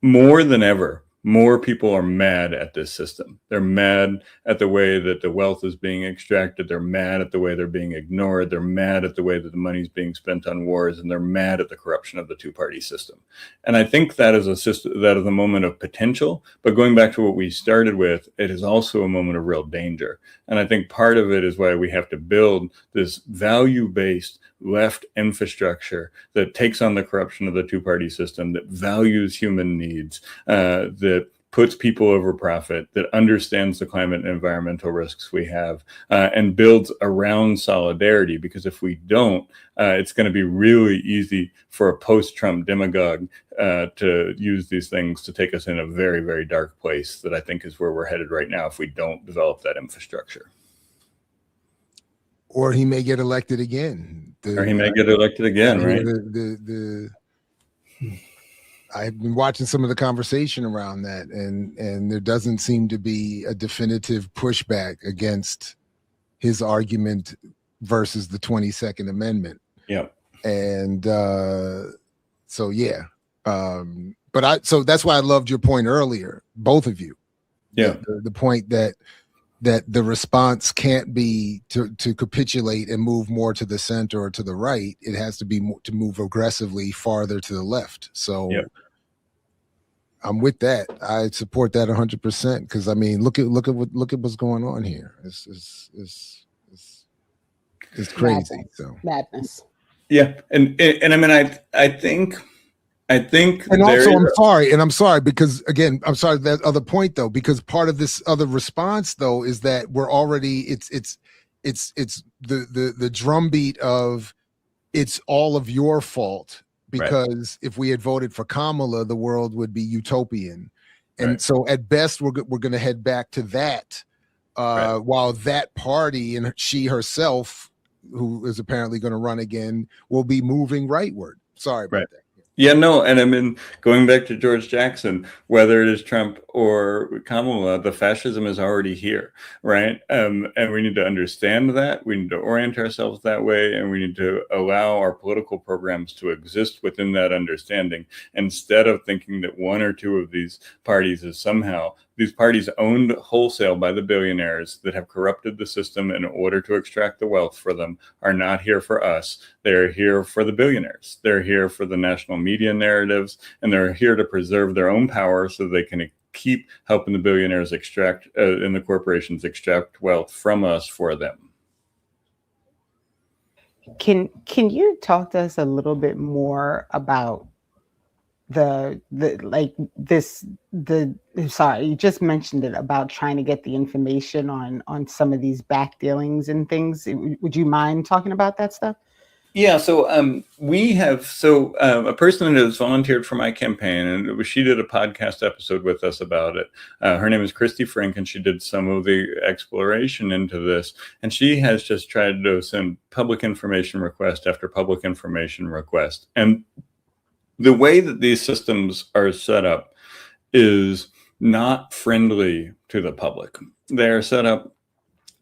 More than ever, more people are mad at this system. They're mad at the way that the wealth is being extracted. They're mad at the way they're being ignored. They're mad at the way that the money's being spent on wars, and they're mad at the corruption of the two-party system. And I think that is a moment of potential. But going back to what we started with, it is also a moment of real danger. And I think part of it is why we have to build this value-based left infrastructure that takes on the corruption of the two-party system, that values human needs, that puts people over profit, that understands the climate and environmental risks we have, and builds around solidarity. Because if we don't, it's going to be really easy for a post-Trump demagogue to use these things to take us in a very, very dark place that I think is where we're headed right now if we don't develop that infrastructure. Or he may get elected again. Right? I've been watching some of the conversation around that, and there doesn't seem to be a definitive pushback against his argument versus the 22nd Amendment. Yeah. And so that's why I loved your point earlier, both of you. Yeah. The point that the response can't be to capitulate and move more to the center or to the right. It has to be to move aggressively farther to the left. So I'm with that. I support that 100%. Because I mean, look at what's going on here. It's crazy. So madness. Yeah, and I mean, I think. And also, I'm sorry because, again, I'm sorry that other point though, because part of this other response though is that we're already it's the drumbeat of it's all of your fault, because if we had voted for Kamala, the world would be utopian, and so at best we're going to head back to that, while that party and she herself, who is apparently going to run again, will be moving rightward. Sorry about that. Yeah, no, and I mean, going back to George Jackson, whether it is Trump or Kamala, the fascism is already here, right? And we need to understand that. We need to orient ourselves that way, and we need to allow our political programs to exist within that understanding, instead of thinking that one or two of these parties is somehow, these parties owned wholesale by the billionaires that have corrupted the system in order to extract the wealth for them, are not here for us. They're here for the billionaires. They're here for the national media narratives, and they're here to preserve their own power so they can keep helping the billionaires extract and the corporations extract wealth from us for them. Can you talk to us a little bit more about sorry, you just mentioned it about trying to get the information on some of these back dealings and things. Would you mind talking about that stuff? Yeah, so we have a person that has volunteered for my campaign, and she did a podcast episode with us about it. Her name is Christy Frink, and she did some of the exploration into this. And she has just tried to send public information request after public information request. And the way that these systems are set up is not friendly to the public. They're set up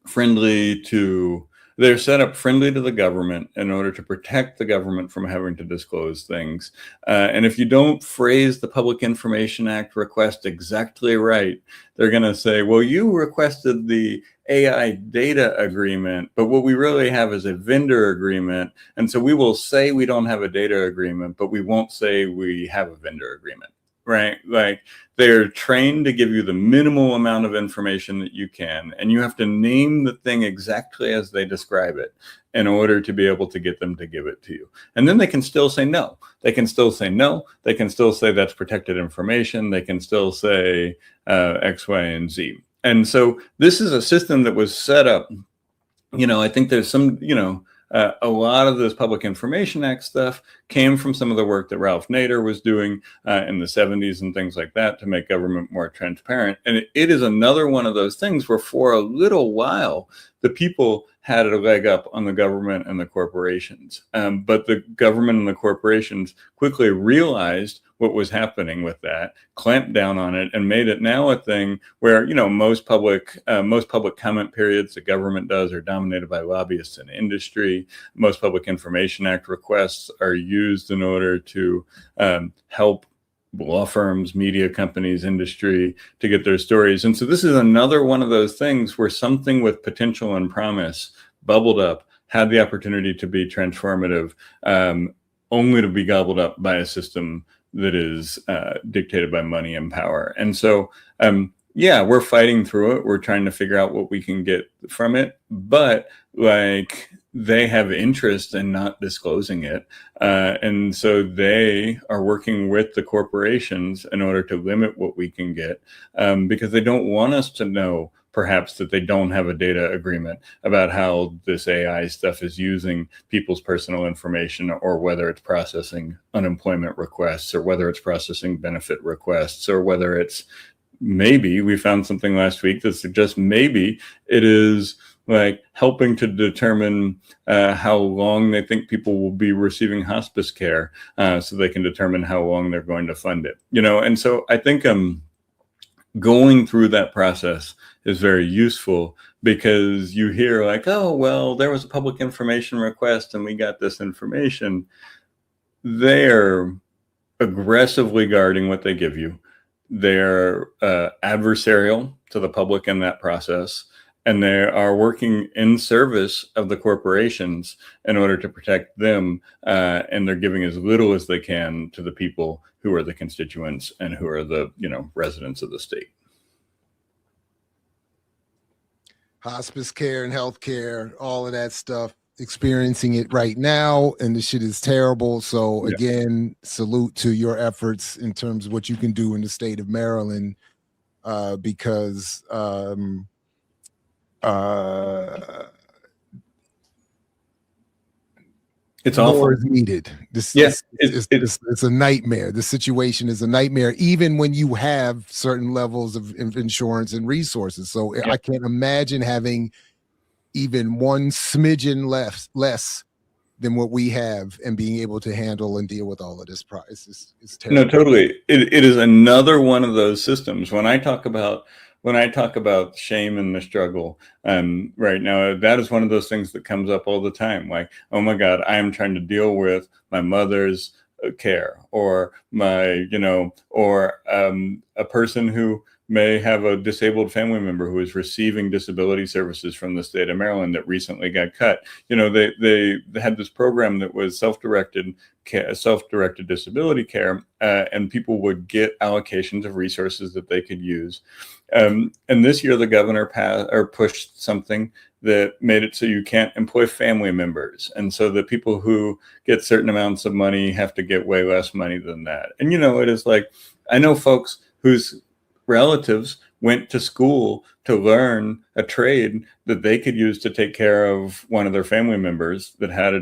friendly to the government in order to protect the government from having to disclose things. And if you don't phrase the Public Information Act request exactly right, they're going to say, well, you requested the AI data agreement, but what we really have is a vendor agreement. And so we will say we don't have a data agreement, but we won't say we have a vendor agreement. Right? Like, they're trained to give you the minimal amount of information that you can, and you have to name the thing exactly as they describe it in order to be able to get them to give it to you. And then they can still say no. They can still say no. They can still say that's protected information. They can still say X, Y, and Z. And so this is a system that was set up. I think there's some, a lot of this Public Information Act stuff came from some of the work that Ralph Nader was doing in the 70s and things like that to make government more transparent. And it is another one of those things where for a little while, the people had a leg up on the government and the corporations. But the government and the corporations quickly realized what was happening with that, clamped down on it, and made it now a thing where, most public comment periods the government does are dominated by lobbyists and industry. Most Public Information Act requests are used in order to help law firms, media companies, industry to get their stories. And so this is another one of those things where something with potential and promise bubbled up, had the opportunity to be transformative, only to be gobbled up by a system that is dictated by money and power. And so, we're fighting through it. We're trying to figure out what we can get from it. But they have interest in not disclosing it. And so they are working with the corporations in order to limit what we can get, because they don't want us to know perhaps that they don't have a data agreement about how this AI stuff is using people's personal information, or whether it's processing unemployment requests, or whether it's processing benefit requests, or whether it's maybe, we found something last week that suggests maybe it is helping to determine how long they think people will be receiving hospice care, so they can determine how long they're going to fund it. And so I think going through that process is very useful, because you hear oh, well, there was a public information request and we got this information. They're aggressively guarding what they give you. They're adversarial to the public in that process. And they are working in service of the corporations in order to protect them. And they're giving as little as they can to the people who are the constituents and who are the, residents of the state. Hospice care and healthcare, all of that stuff, experiencing it right now. And the shit is terrible. So again, salute to your efforts in terms of what you can do in the state of Maryland, because it's awful. More is needed. It's a nightmare. The situation is a nightmare, even when you have certain levels of insurance and resources. So I can't imagine having even one smidgen less than what we have, and being able to handle and deal with all of this price is terrible. No, totally. It is another one of those systems. When I talk about shame and the struggle, right now, that is one of those things that comes up all the time. Like, oh my God, I am trying to deal with my mother's care, or my, or a person who may have a disabled family member who is receiving disability services from the state of Maryland that recently got cut. They had this program that was self-directed disability care, and people would get allocations of resources that they could use. And this year, the governor pushed something that made it so you can't employ family members. And so the people who get certain amounts of money have to get way less money than that. And, it is like, I know folks whose relatives went to school to learn a trade that they could use to take care of one of their family members that had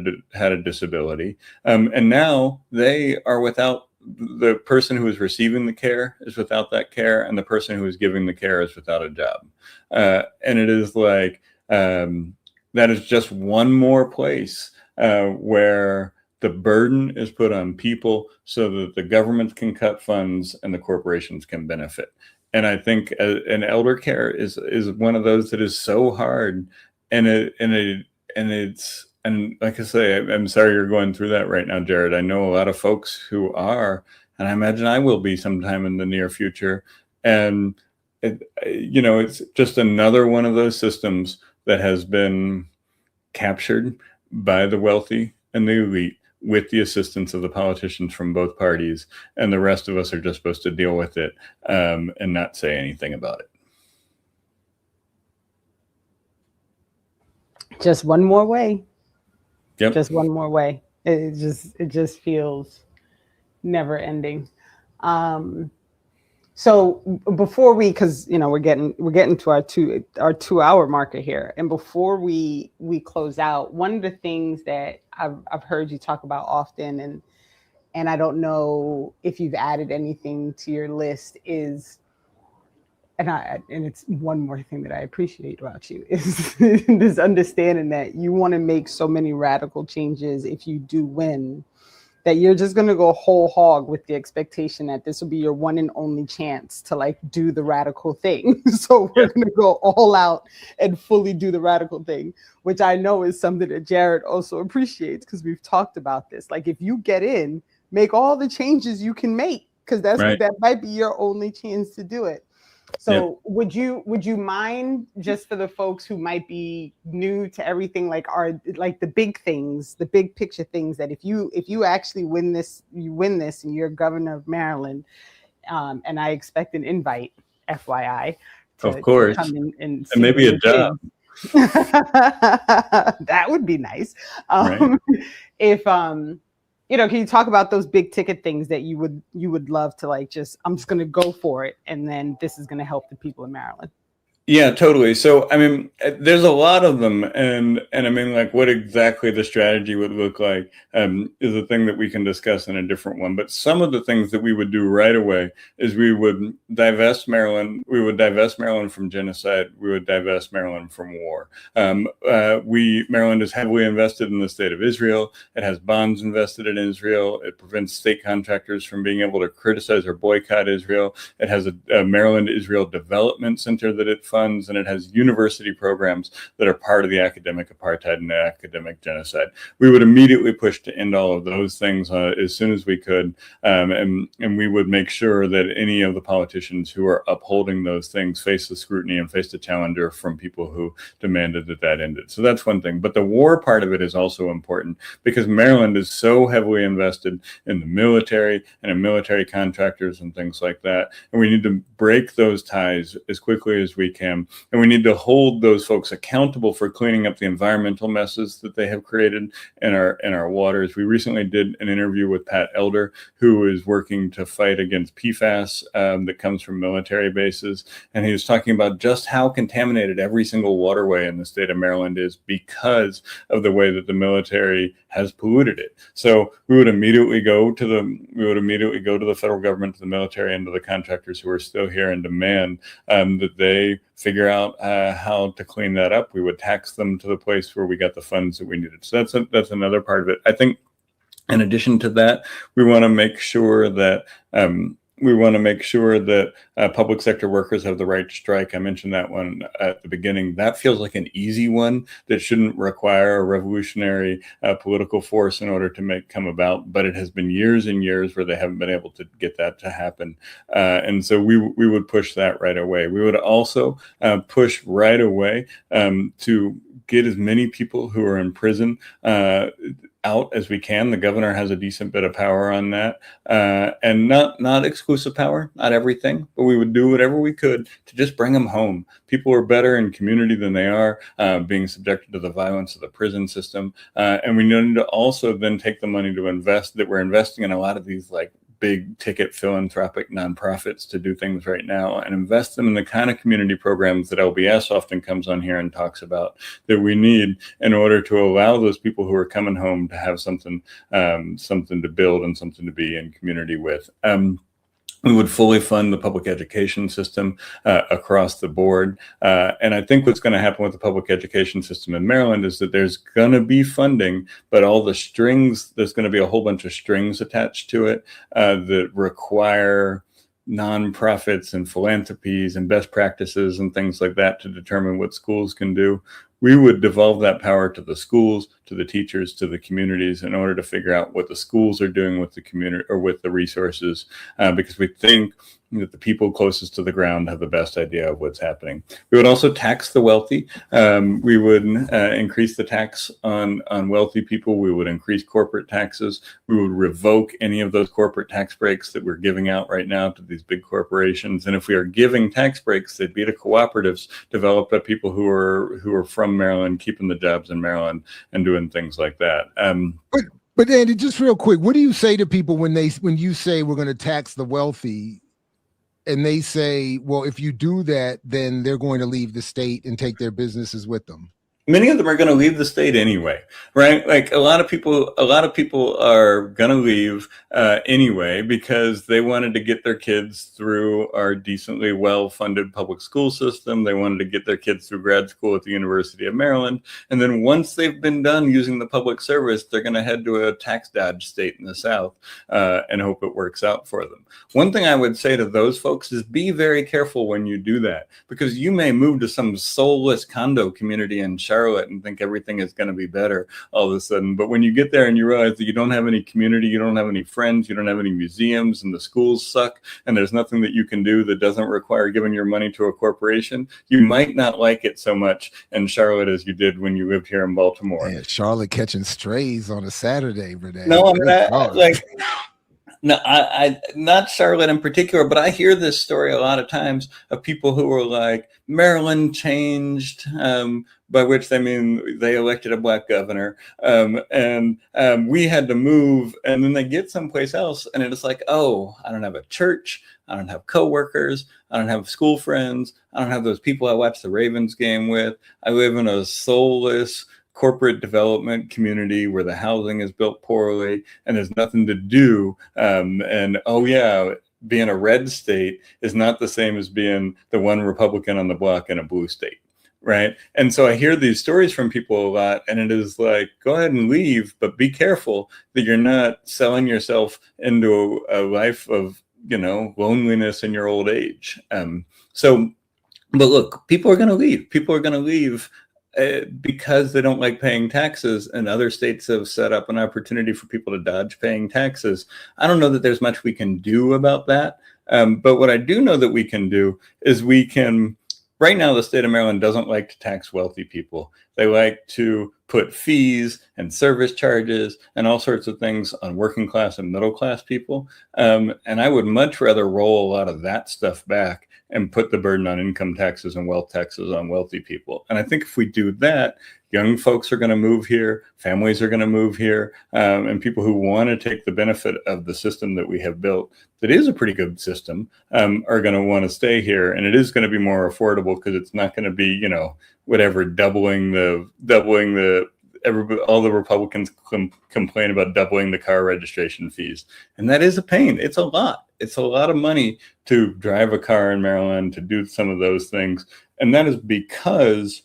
a disability. And now they are without, the person who is receiving the care is without that care, and the person who is giving the care is without a job. And it is like, that is just one more place where the burden is put on people so that the government can cut funds and the corporations can benefit. And I think an elder care is one of those that is so hard, and like I say, I'm sorry you're going through that right now, Jared. I know a lot of folks who are, and I imagine I will be sometime in the near future. And it's just another one of those systems that has been captured by the wealthy and the elite, with the assistance of the politicians from both parties, and the rest of us are just supposed to deal with it and not say anything about it. Just one more way. Yep. Just one more way. It just feels never ending. So before because we're getting to our 2 hour marker here, and before we close out, one of the things that I've heard you talk about often, and I don't know if you've added anything to your list, is, and it's one more thing that I appreciate about you, is this understanding that you want to make so many radical changes if you do win, that you're just going to go whole hog with the expectation that this will be your one and only chance to do the radical thing. So we're going to go all out and fully do the radical thing, which I know is something that Jared also appreciates, because we've talked about this. Like, if you get in, make all the changes you can make, because that might be your only chance to do it. So would you mind, just for the folks who might be new to everything, the big things, the big picture things, that if you actually win this and you're governor of Maryland, and I expect an invite, FYI, of course, to come in and maybe a job. That would be nice. If can you talk about those big ticket things that you would love to, I'm just going to go for it, and then this is going to help the people in Maryland? Yeah, totally. So, I mean, there's a lot of them. And I mean, what exactly the strategy would look like is a thing that we can discuss in a different one. But some of the things that we would do right away is we would divest Maryland. We would divest Maryland from genocide. We would divest Maryland from war. Maryland is heavily invested in the state of Israel. It has bonds invested in Israel. It prevents state contractors from being able to criticize or boycott Israel. It has a Maryland Israel Development Center that it funds, and it has university programs that are part of the academic apartheid and the academic genocide. We would immediately push to end all of those things as soon as we could, and we would make sure that any of the politicians who are upholding those things face the scrutiny and face the challenger from people who demanded that ended. So that's one thing. But the war part of it is also important, because Maryland is so heavily invested in the military and in military contractors and things like that, and we need to break those ties as quickly as we can. And we need to hold those folks accountable for cleaning up the environmental messes that they have created in our waters. We recently did an interview with Pat Elder, who is working to fight against PFAS that comes from military bases. And he was talking about just how contaminated every single waterway in the state of Maryland is because of the way that the military has polluted it. So we would immediately go to the federal government, to the military, and to the contractors who are still here, and demand that they figure out how to clean that up. We would tax them to the place where we got the funds that we needed. So that's another part of it. I think in addition to that, we want to make sure that public sector workers have the right to strike. I mentioned that one at the beginning. That feels like an easy one that shouldn't require a revolutionary political force in order to come about. But it has been years and years where they haven't been able to get that to happen. And so we would push that right away. We would also push right away to get as many people who are in prison out as we can. The governor has a decent bit of power on that, and not exclusive power, not everything, but we would do whatever we could to just bring them home. People are better in community than they are being subjected to the violence of the prison system, and we need to also then take the money to invest. That we're investing in a lot of these like big ticket philanthropic nonprofits to do things right now and invest them in the kind of community programs that LBS often comes on here and talks about that we need in order to allow those people who are coming home to have something to build and something to be in community with. We would fully fund the public education system across the board. And I think what's going to happen with the public education system in Maryland is that there's going to be funding, but all the strings, there's going to be a whole bunch of strings attached to it that require nonprofits and philanthropies and best practices and things like that to determine what schools can do. We would devolve that power to the schools, to the teachers, to the communities in order to figure out what the schools are doing with the community or with the resources, because we think that the people closest to the ground have the best idea of what's happening. We would also tax the wealthy. We would increase the tax on wealthy people. We would increase corporate taxes. We would revoke any of those corporate tax breaks that we're giving out right now to these big corporations. And if we are giving tax breaks, they'd be to cooperatives developed by people who are from Maryland, keeping the jobs in Maryland and doing things like that. But Andy, just real quick, what do you say to people when you say we're going to tax the wealthy? And they say, well, if you do that, then they're going to leave the state and take their businesses with them. Many of them are going to leave the state anyway, right? Like a lot of people are going to leave anyway because they wanted to get their kids through our decently well-funded public school system. They wanted to get their kids through grad school at the University of Maryland. And then once they've been done using the public service, they're going to head to a tax dodge state in the South and hope it works out for them. One thing I would say to those folks is be very careful when you do that, because you may move to some soulless condo community in Charlotte and think everything is going to be better all of a sudden. But when you get there and you realize that you don't have any community, you don't have any friends, you don't have any museums, and the schools suck, and there's nothing that you can do that doesn't require giving your money to a corporation, you might not like it so much in Charlotte as you did when you lived here in Baltimore. Man, Charlotte catching strays on a Saturday, Renee. No, I mean, No, I not Charlotte in particular, but I hear this story a lot of times of people who are like, Maryland changed, by which they mean they elected a black governor, and we had to move, and then they get someplace else, and it's like, oh, I don't have a church, I don't have coworkers, I don't have school friends, I don't have those people I watch the Ravens game with. I live in a soulless corporate development community where the housing is built poorly and there's nothing to do. And oh yeah, being a red state is not the same as being the one Republican on the block in a blue state, right? And so I hear these stories from people a lot, and it is like, go ahead and leave, but be careful that you're not selling yourself into a life of, loneliness in your old age. But look, people are going to leave. People are going to leave because they don't like paying taxes, and other states have set up an opportunity for people to dodge paying taxes. I don't know that there's much we can do about that. But what I do know that we can do is right now, the state of Maryland doesn't like to tax wealthy people. They like to put fees and service charges and all sorts of things on working class and middle class people. And I would much rather roll a lot of that stuff back and put the burden on income taxes and wealth taxes on wealthy people. And I think if we do that, young folks are going to move here, families are going to move here, and people who want to take the benefit of the system that we have built, that is a pretty good system, are going to want to stay here. And it is going to be more affordable because it's not going to be, whatever, all the Republicans complain about doubling the car registration fees. And that is a pain. It's a lot. It's a lot of money to drive a car in Maryland, to do some of those things. And that is because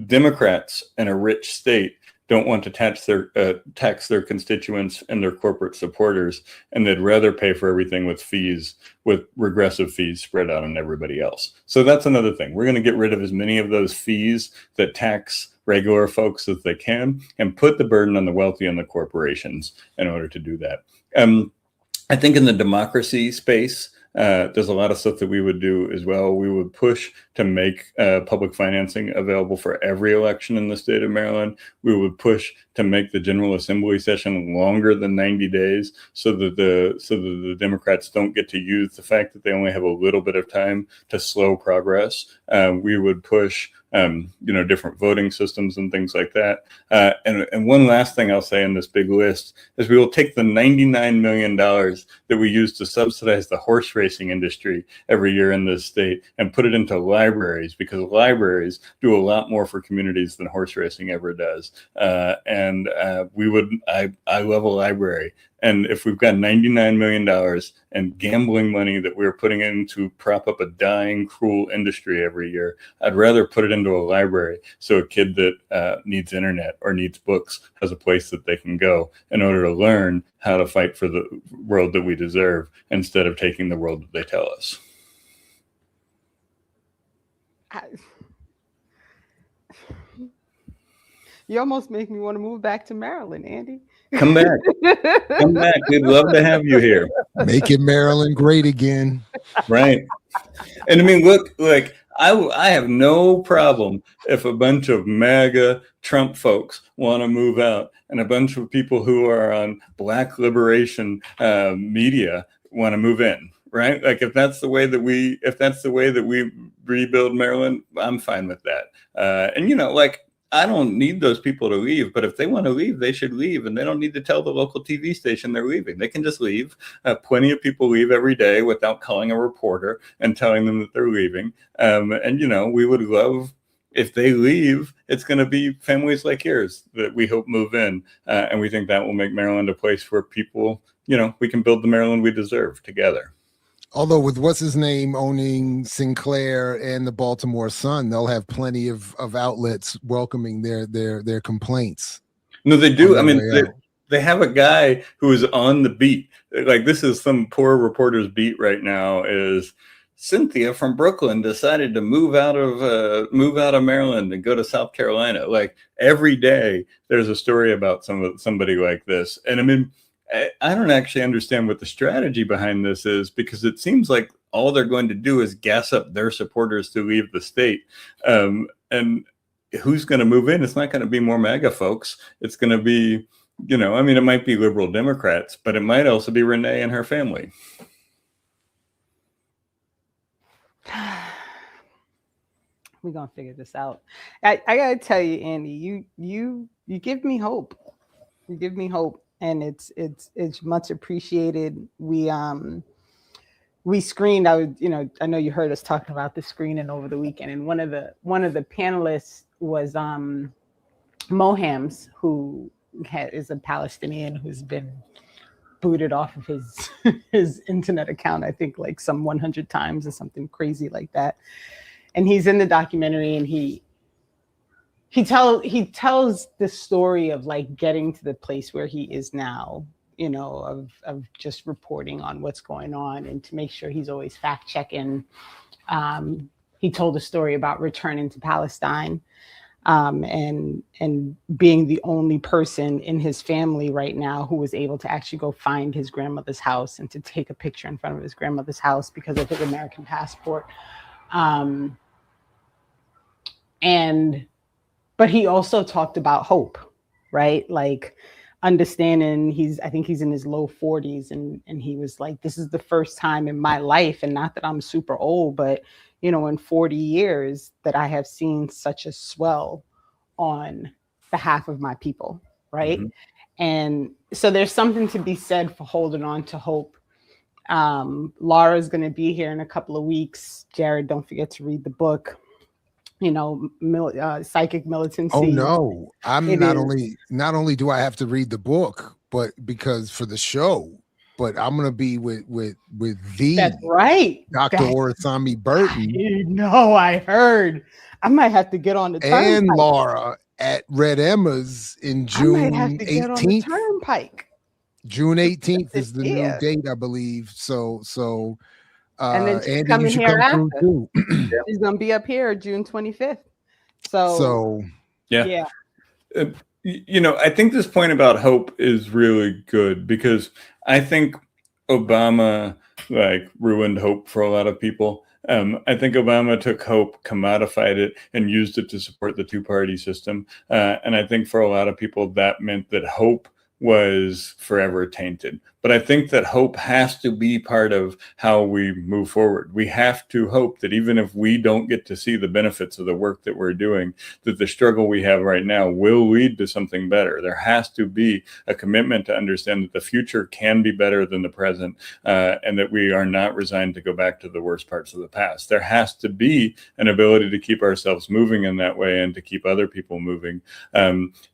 Democrats in a rich state don't want to tax their constituents and their corporate supporters, and they'd rather pay for everything with fees, with regressive fees spread out on everybody else. So that's another thing. We're going to get rid of as many of those fees that tax regular folks as they can, and put the burden on the wealthy and the corporations in order to do that. I think in the democracy space, there's a lot of stuff that we would do as well. We would push to make public financing available for every election in the state of Maryland. We would push to make the General Assembly session longer than 90 days so that the Democrats don't get to use the fact that they only have a little bit of time to slow progress. We would push different voting systems and things like that. And one last thing I'll say in this big list is we will take the $99 million that we use to subsidize the horse racing industry every year in this state and put it into libraries, because libraries do a lot more for communities than horse racing ever does. I love a library. And if we've got $99 million and gambling money that we're putting in to prop up a dying, cruel industry every year, I'd rather put it into a library so a kid that needs internet or needs books has a place that they can go in order to learn how to fight for the world that we deserve instead of taking the world that they tell us. You almost make me want to move back to Maryland, Andy. Come back. Come back. We'd love to have you here. Making Maryland great again. Right. And I mean, look, like I have no problem if a bunch of MAGA Trump folks want to move out and a bunch of people who are on Black liberation media want to move in. Right. Like if that's the way that we rebuild Maryland, I'm fine with that. And I don't need those people to leave, but if they want to leave, they should leave, and they don't need to tell the local TV station they're leaving. They can just leave. Plenty of people leave every day without calling a reporter and telling them that they're leaving. We would love if they leave. It's going to be families like yours that we hope move in, and we think that will make Maryland a place where people, we can build the Maryland we deserve together. Although with what's his name owning Sinclair and the Baltimore Sun, they'll have plenty of outlets welcoming their complaints. No, they do. I mean, they have a guy who is on the beat. Like this is some poor reporter's beat right now. Is Cynthia from Brooklyn decided to move out of Maryland and go to South Carolina? Like every day, there's a story about somebody like this. And I mean, I don't actually understand what the strategy behind this is, because it seems like all they're going to do is gas up their supporters to leave the state. And who's going to move in? It's not going to be more MAGA folks. It's going to be, it might be liberal Democrats, but it might also be Renee and her family. We're going to figure this out. I got to tell you, Andy, you give me hope. You give me hope. And it's much appreciated. We screened. I know you heard us talking about the screening over the weekend, and one of the panelists was Mohams, who is a Palestinian who's been booted off of his internet account, I think like some 100 times or something crazy like that. And he's in the documentary, and he tells the story of like getting to the place where he is now, of just reporting on what's going on, and to make sure he's always fact checking. He told a story about returning to Palestine, and being the only person in his family right now who was able to actually go find his grandmother's house and to take a picture in front of his grandmother's house because of his American passport. But he also talked about hope, right? Like understanding I think he's in his low 40s, and he was like, this is the first time in my life, and not that I'm super old, but in 40 years that I have seen such a swell on behalf of my people, right? Mm-hmm. And so there's something to be said for holding on to hope. Laura's going to be here in a couple of weeks. Jared, don't forget to read the book. Psychic militancy. Oh no, I'm not only do I have to read the book, but because for the show, but I'm gonna be with the That's right. Dr. Orasami Burton. I heard. I might have to get on the turnpike. And Laura at Red Emma's in June 18th. I might have to get on the turnpike. June 18th is the new date, I believe. So and then she's Andy, coming you should here come after. through too. She's gonna be up here June 25th. So yeah. I think this point about hope is really good, because I think Obama ruined hope for a lot of people. I think Obama took hope, commodified it, and used it to support the two-party system. And I think for a lot of people that meant that hope was forever tainted. But I think that hope has to be part of how we move forward. We have to hope that even if we don't get to see the benefits of the work that we're doing, that the struggle we have right now will lead to something better. There has to be a commitment to understand that the future can be better than the present, and that we are not resigned to go back to the worst parts of the past. There has to be an ability to keep ourselves moving in that way and to keep other people moving.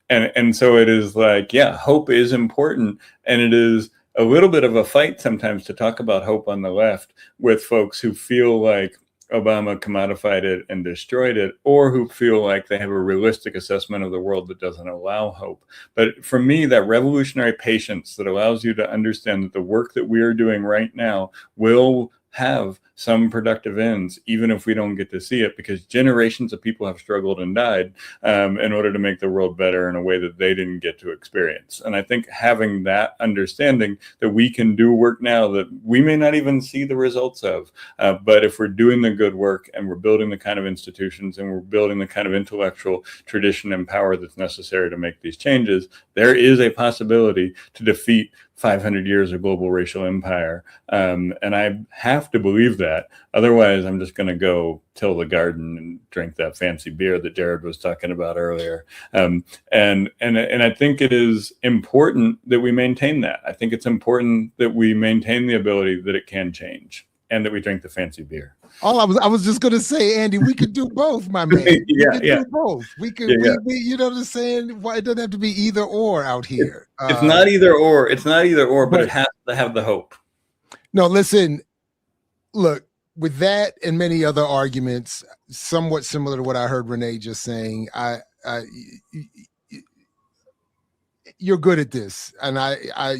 And so it is hope is important, and it is a little bit of a fight sometimes to talk about hope on the left with folks who feel like Obama commodified it and destroyed it, or who feel like they have a realistic assessment of the world that doesn't allow hope. But for me, that revolutionary patience that allows you to understand that the work that we are doing right now will have some productive ends, even if we don't get to see it, because generations of people have struggled and died in order to make the world better in a way that they didn't get to experience. And I think having that understanding that we can do work now that we may not even see the results of, but if we're doing the good work and we're building the kind of institutions and we're building the kind of intellectual tradition and power that's necessary to make these changes, there is a possibility to defeat 500 years of global racial empire. And I have to believe that. Otherwise, I'm just going to go till the garden and drink that fancy beer that Jared was talking about earlier. And I think it is important that we maintain that. I think it's important that we maintain the ability that it can change and that we drink the fancy beer. I was just gonna say, Andy, we could do both, my man. We could do both. We could, we, you know what I'm saying? Why it doesn't have to be either or out here. It's not either or. It's not either or, but it has to have the hope. No, listen. Look, with that and many other arguments, somewhat similar to what I heard Renee just saying, you're good at this, and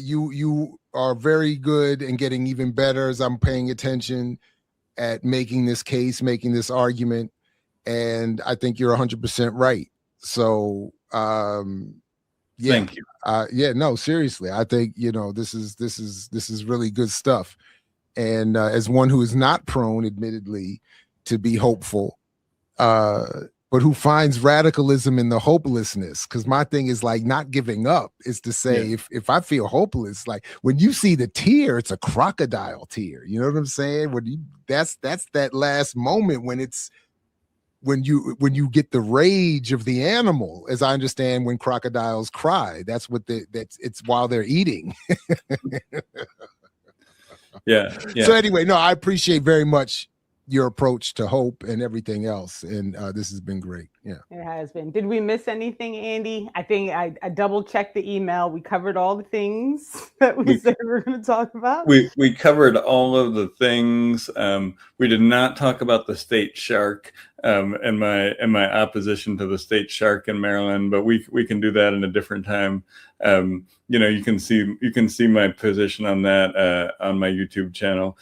you are very good and getting even better as I'm paying attention at making this case, making this argument, and I think you're 100% right. So, thank you. No, seriously, I think this is really good stuff. And as one who is not prone, admittedly, to be hopeful, but who finds radicalism in the hopelessness, because my thing is not giving up, is to say if I feel hopeless, when you see the tear, it's a crocodile tear. You know what I'm saying? That's that last moment when you get the rage of the animal, as I understand when crocodiles cry. That's what it's while they're eating. Yeah. So anyway, no, I appreciate very much your approach to hope and everything else, and this has been great. Yeah, it has been. Did we miss anything, Andy? I think I double checked the email. We covered all the things that we said we were going to talk about. We covered all of the things. We did not talk about the state shark and my opposition to the state shark in Maryland, but we can do that in a different time. You can see my position on that on my YouTube channel.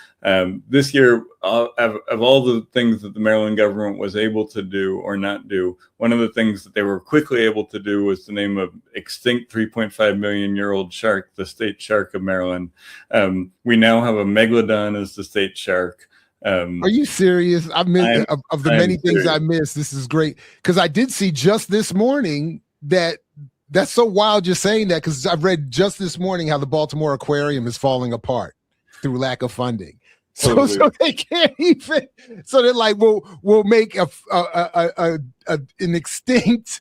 This year, of all the things that the Maryland government was able to do or not do, one of the things that they were quickly able to do was to name an extinct 3.5 million year old shark the state shark of Maryland. We now have a megalodon as the state shark. Are you serious? Of the many things I missed, this is great, because I did see just this morning that's so wild you're saying that, because I've read just this morning how the Baltimore Aquarium is falling apart through lack of funding. So they can't even. So they're like, we'll make an extinct.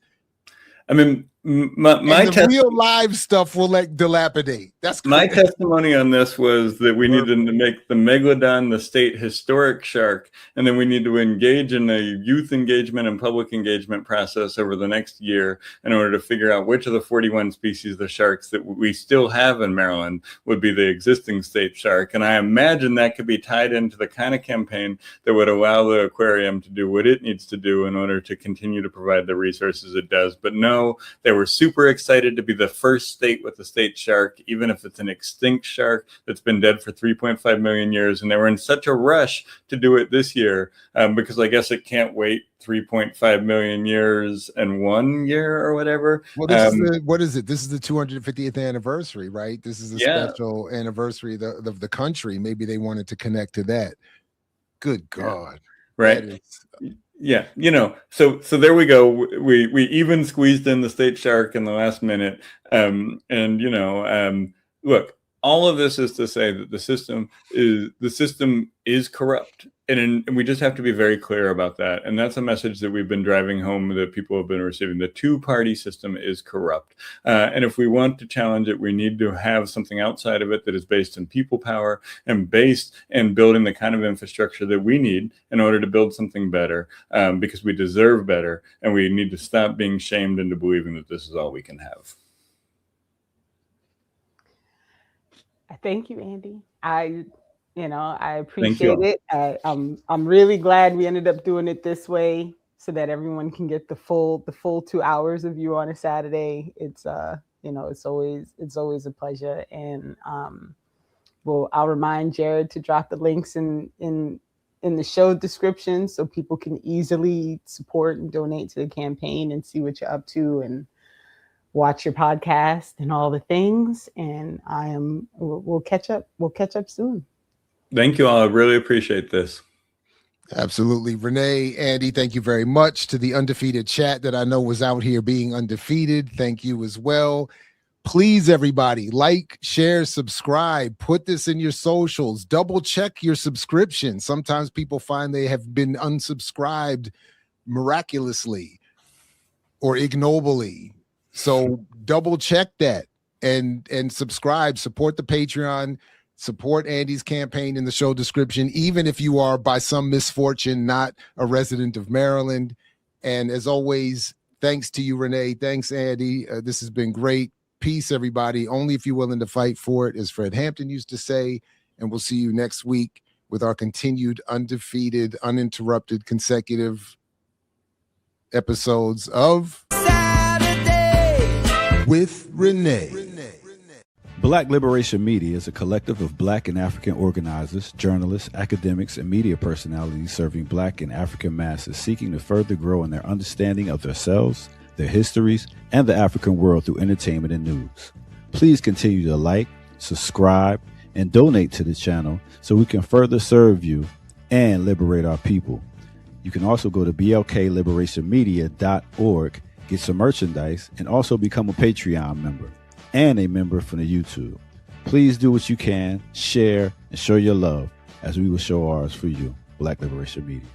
I mean, My And the real live stuff will dilapidate. That's my crazy. testimony on this was that we needed to make the megalodon the state historic shark, and then we need to engage in a youth engagement and public engagement process over the next year in order to figure out which of the 41 species of sharks that we still have in Maryland would be the existing state shark. And I imagine that could be tied into the kind of campaign that would allow the aquarium to do what it needs to do in order to continue to provide the resources it does. But no, they were super excited to be the first state with a state shark, even if it's an extinct shark that's been dead for 3.5 million years. And they were in such a rush to do it this year because I guess it can't wait 3.5 million years and 1 year or whatever. Well, what is it? This is the 250th anniversary, right? This is a special anniversary of the country. Maybe they wanted to connect to that. Good God. Right. Yeah, so there we go. We even squeezed in the state shark in the last minute. Look, all of this is to say that the system is corrupt, and we just have to be very clear about that. And that's a message that we've been driving home that people have been receiving. The two-party system is corrupt, and if we want to challenge it, we need to have something outside of it that is based in people power and based in building the kind of infrastructure that we need in order to build something better, because we deserve better, and we need to stop being shamed into believing that this is all we can have. Thank you, Andy. I appreciate it. I'm really glad we ended up doing it this way so that everyone can get the full 2 hours of you on a Saturday. It's it's always a pleasure. And I'll remind Jared to drop the links in the show description so people can easily support and donate to the campaign and see what you're up to and watch your podcast and all the things. And we'll catch up soon. Thank you all. I really appreciate this. Absolutely. Renee, Andy, thank you very much. To the undefeated chat that I know was out here being undefeated, thank you as well. Please, everybody, like, share, subscribe, put this in your socials, double check your subscription. Sometimes people find they have been unsubscribed miraculously or ignobly. So double check that and subscribe, support the Patreon, support Andy's campaign in the show description, even if you are by some misfortune not a resident of Maryland. And as always, thanks to you, Renee. Thanks, Andy. This has been great. Peace, everybody. Only if you're willing to fight for it, as Fred Hampton used to say. And we'll see you next week with our continued undefeated, uninterrupted, consecutive episodes of with Renee. Black Liberation Media is a collective of Black and African organizers, journalists, academics, and media personalities serving Black and African masses seeking to further grow in their understanding of themselves, their histories, and the African world through entertainment and news. Please continue to like, subscribe, and donate to the channel so we can further serve you and liberate our people. You can also go to blkliberationmedia.org, get some merchandise, and also become a Patreon member and a member from the YouTube. Please do what you can, share, and show your love as we will show ours for you. Black Liberation Media.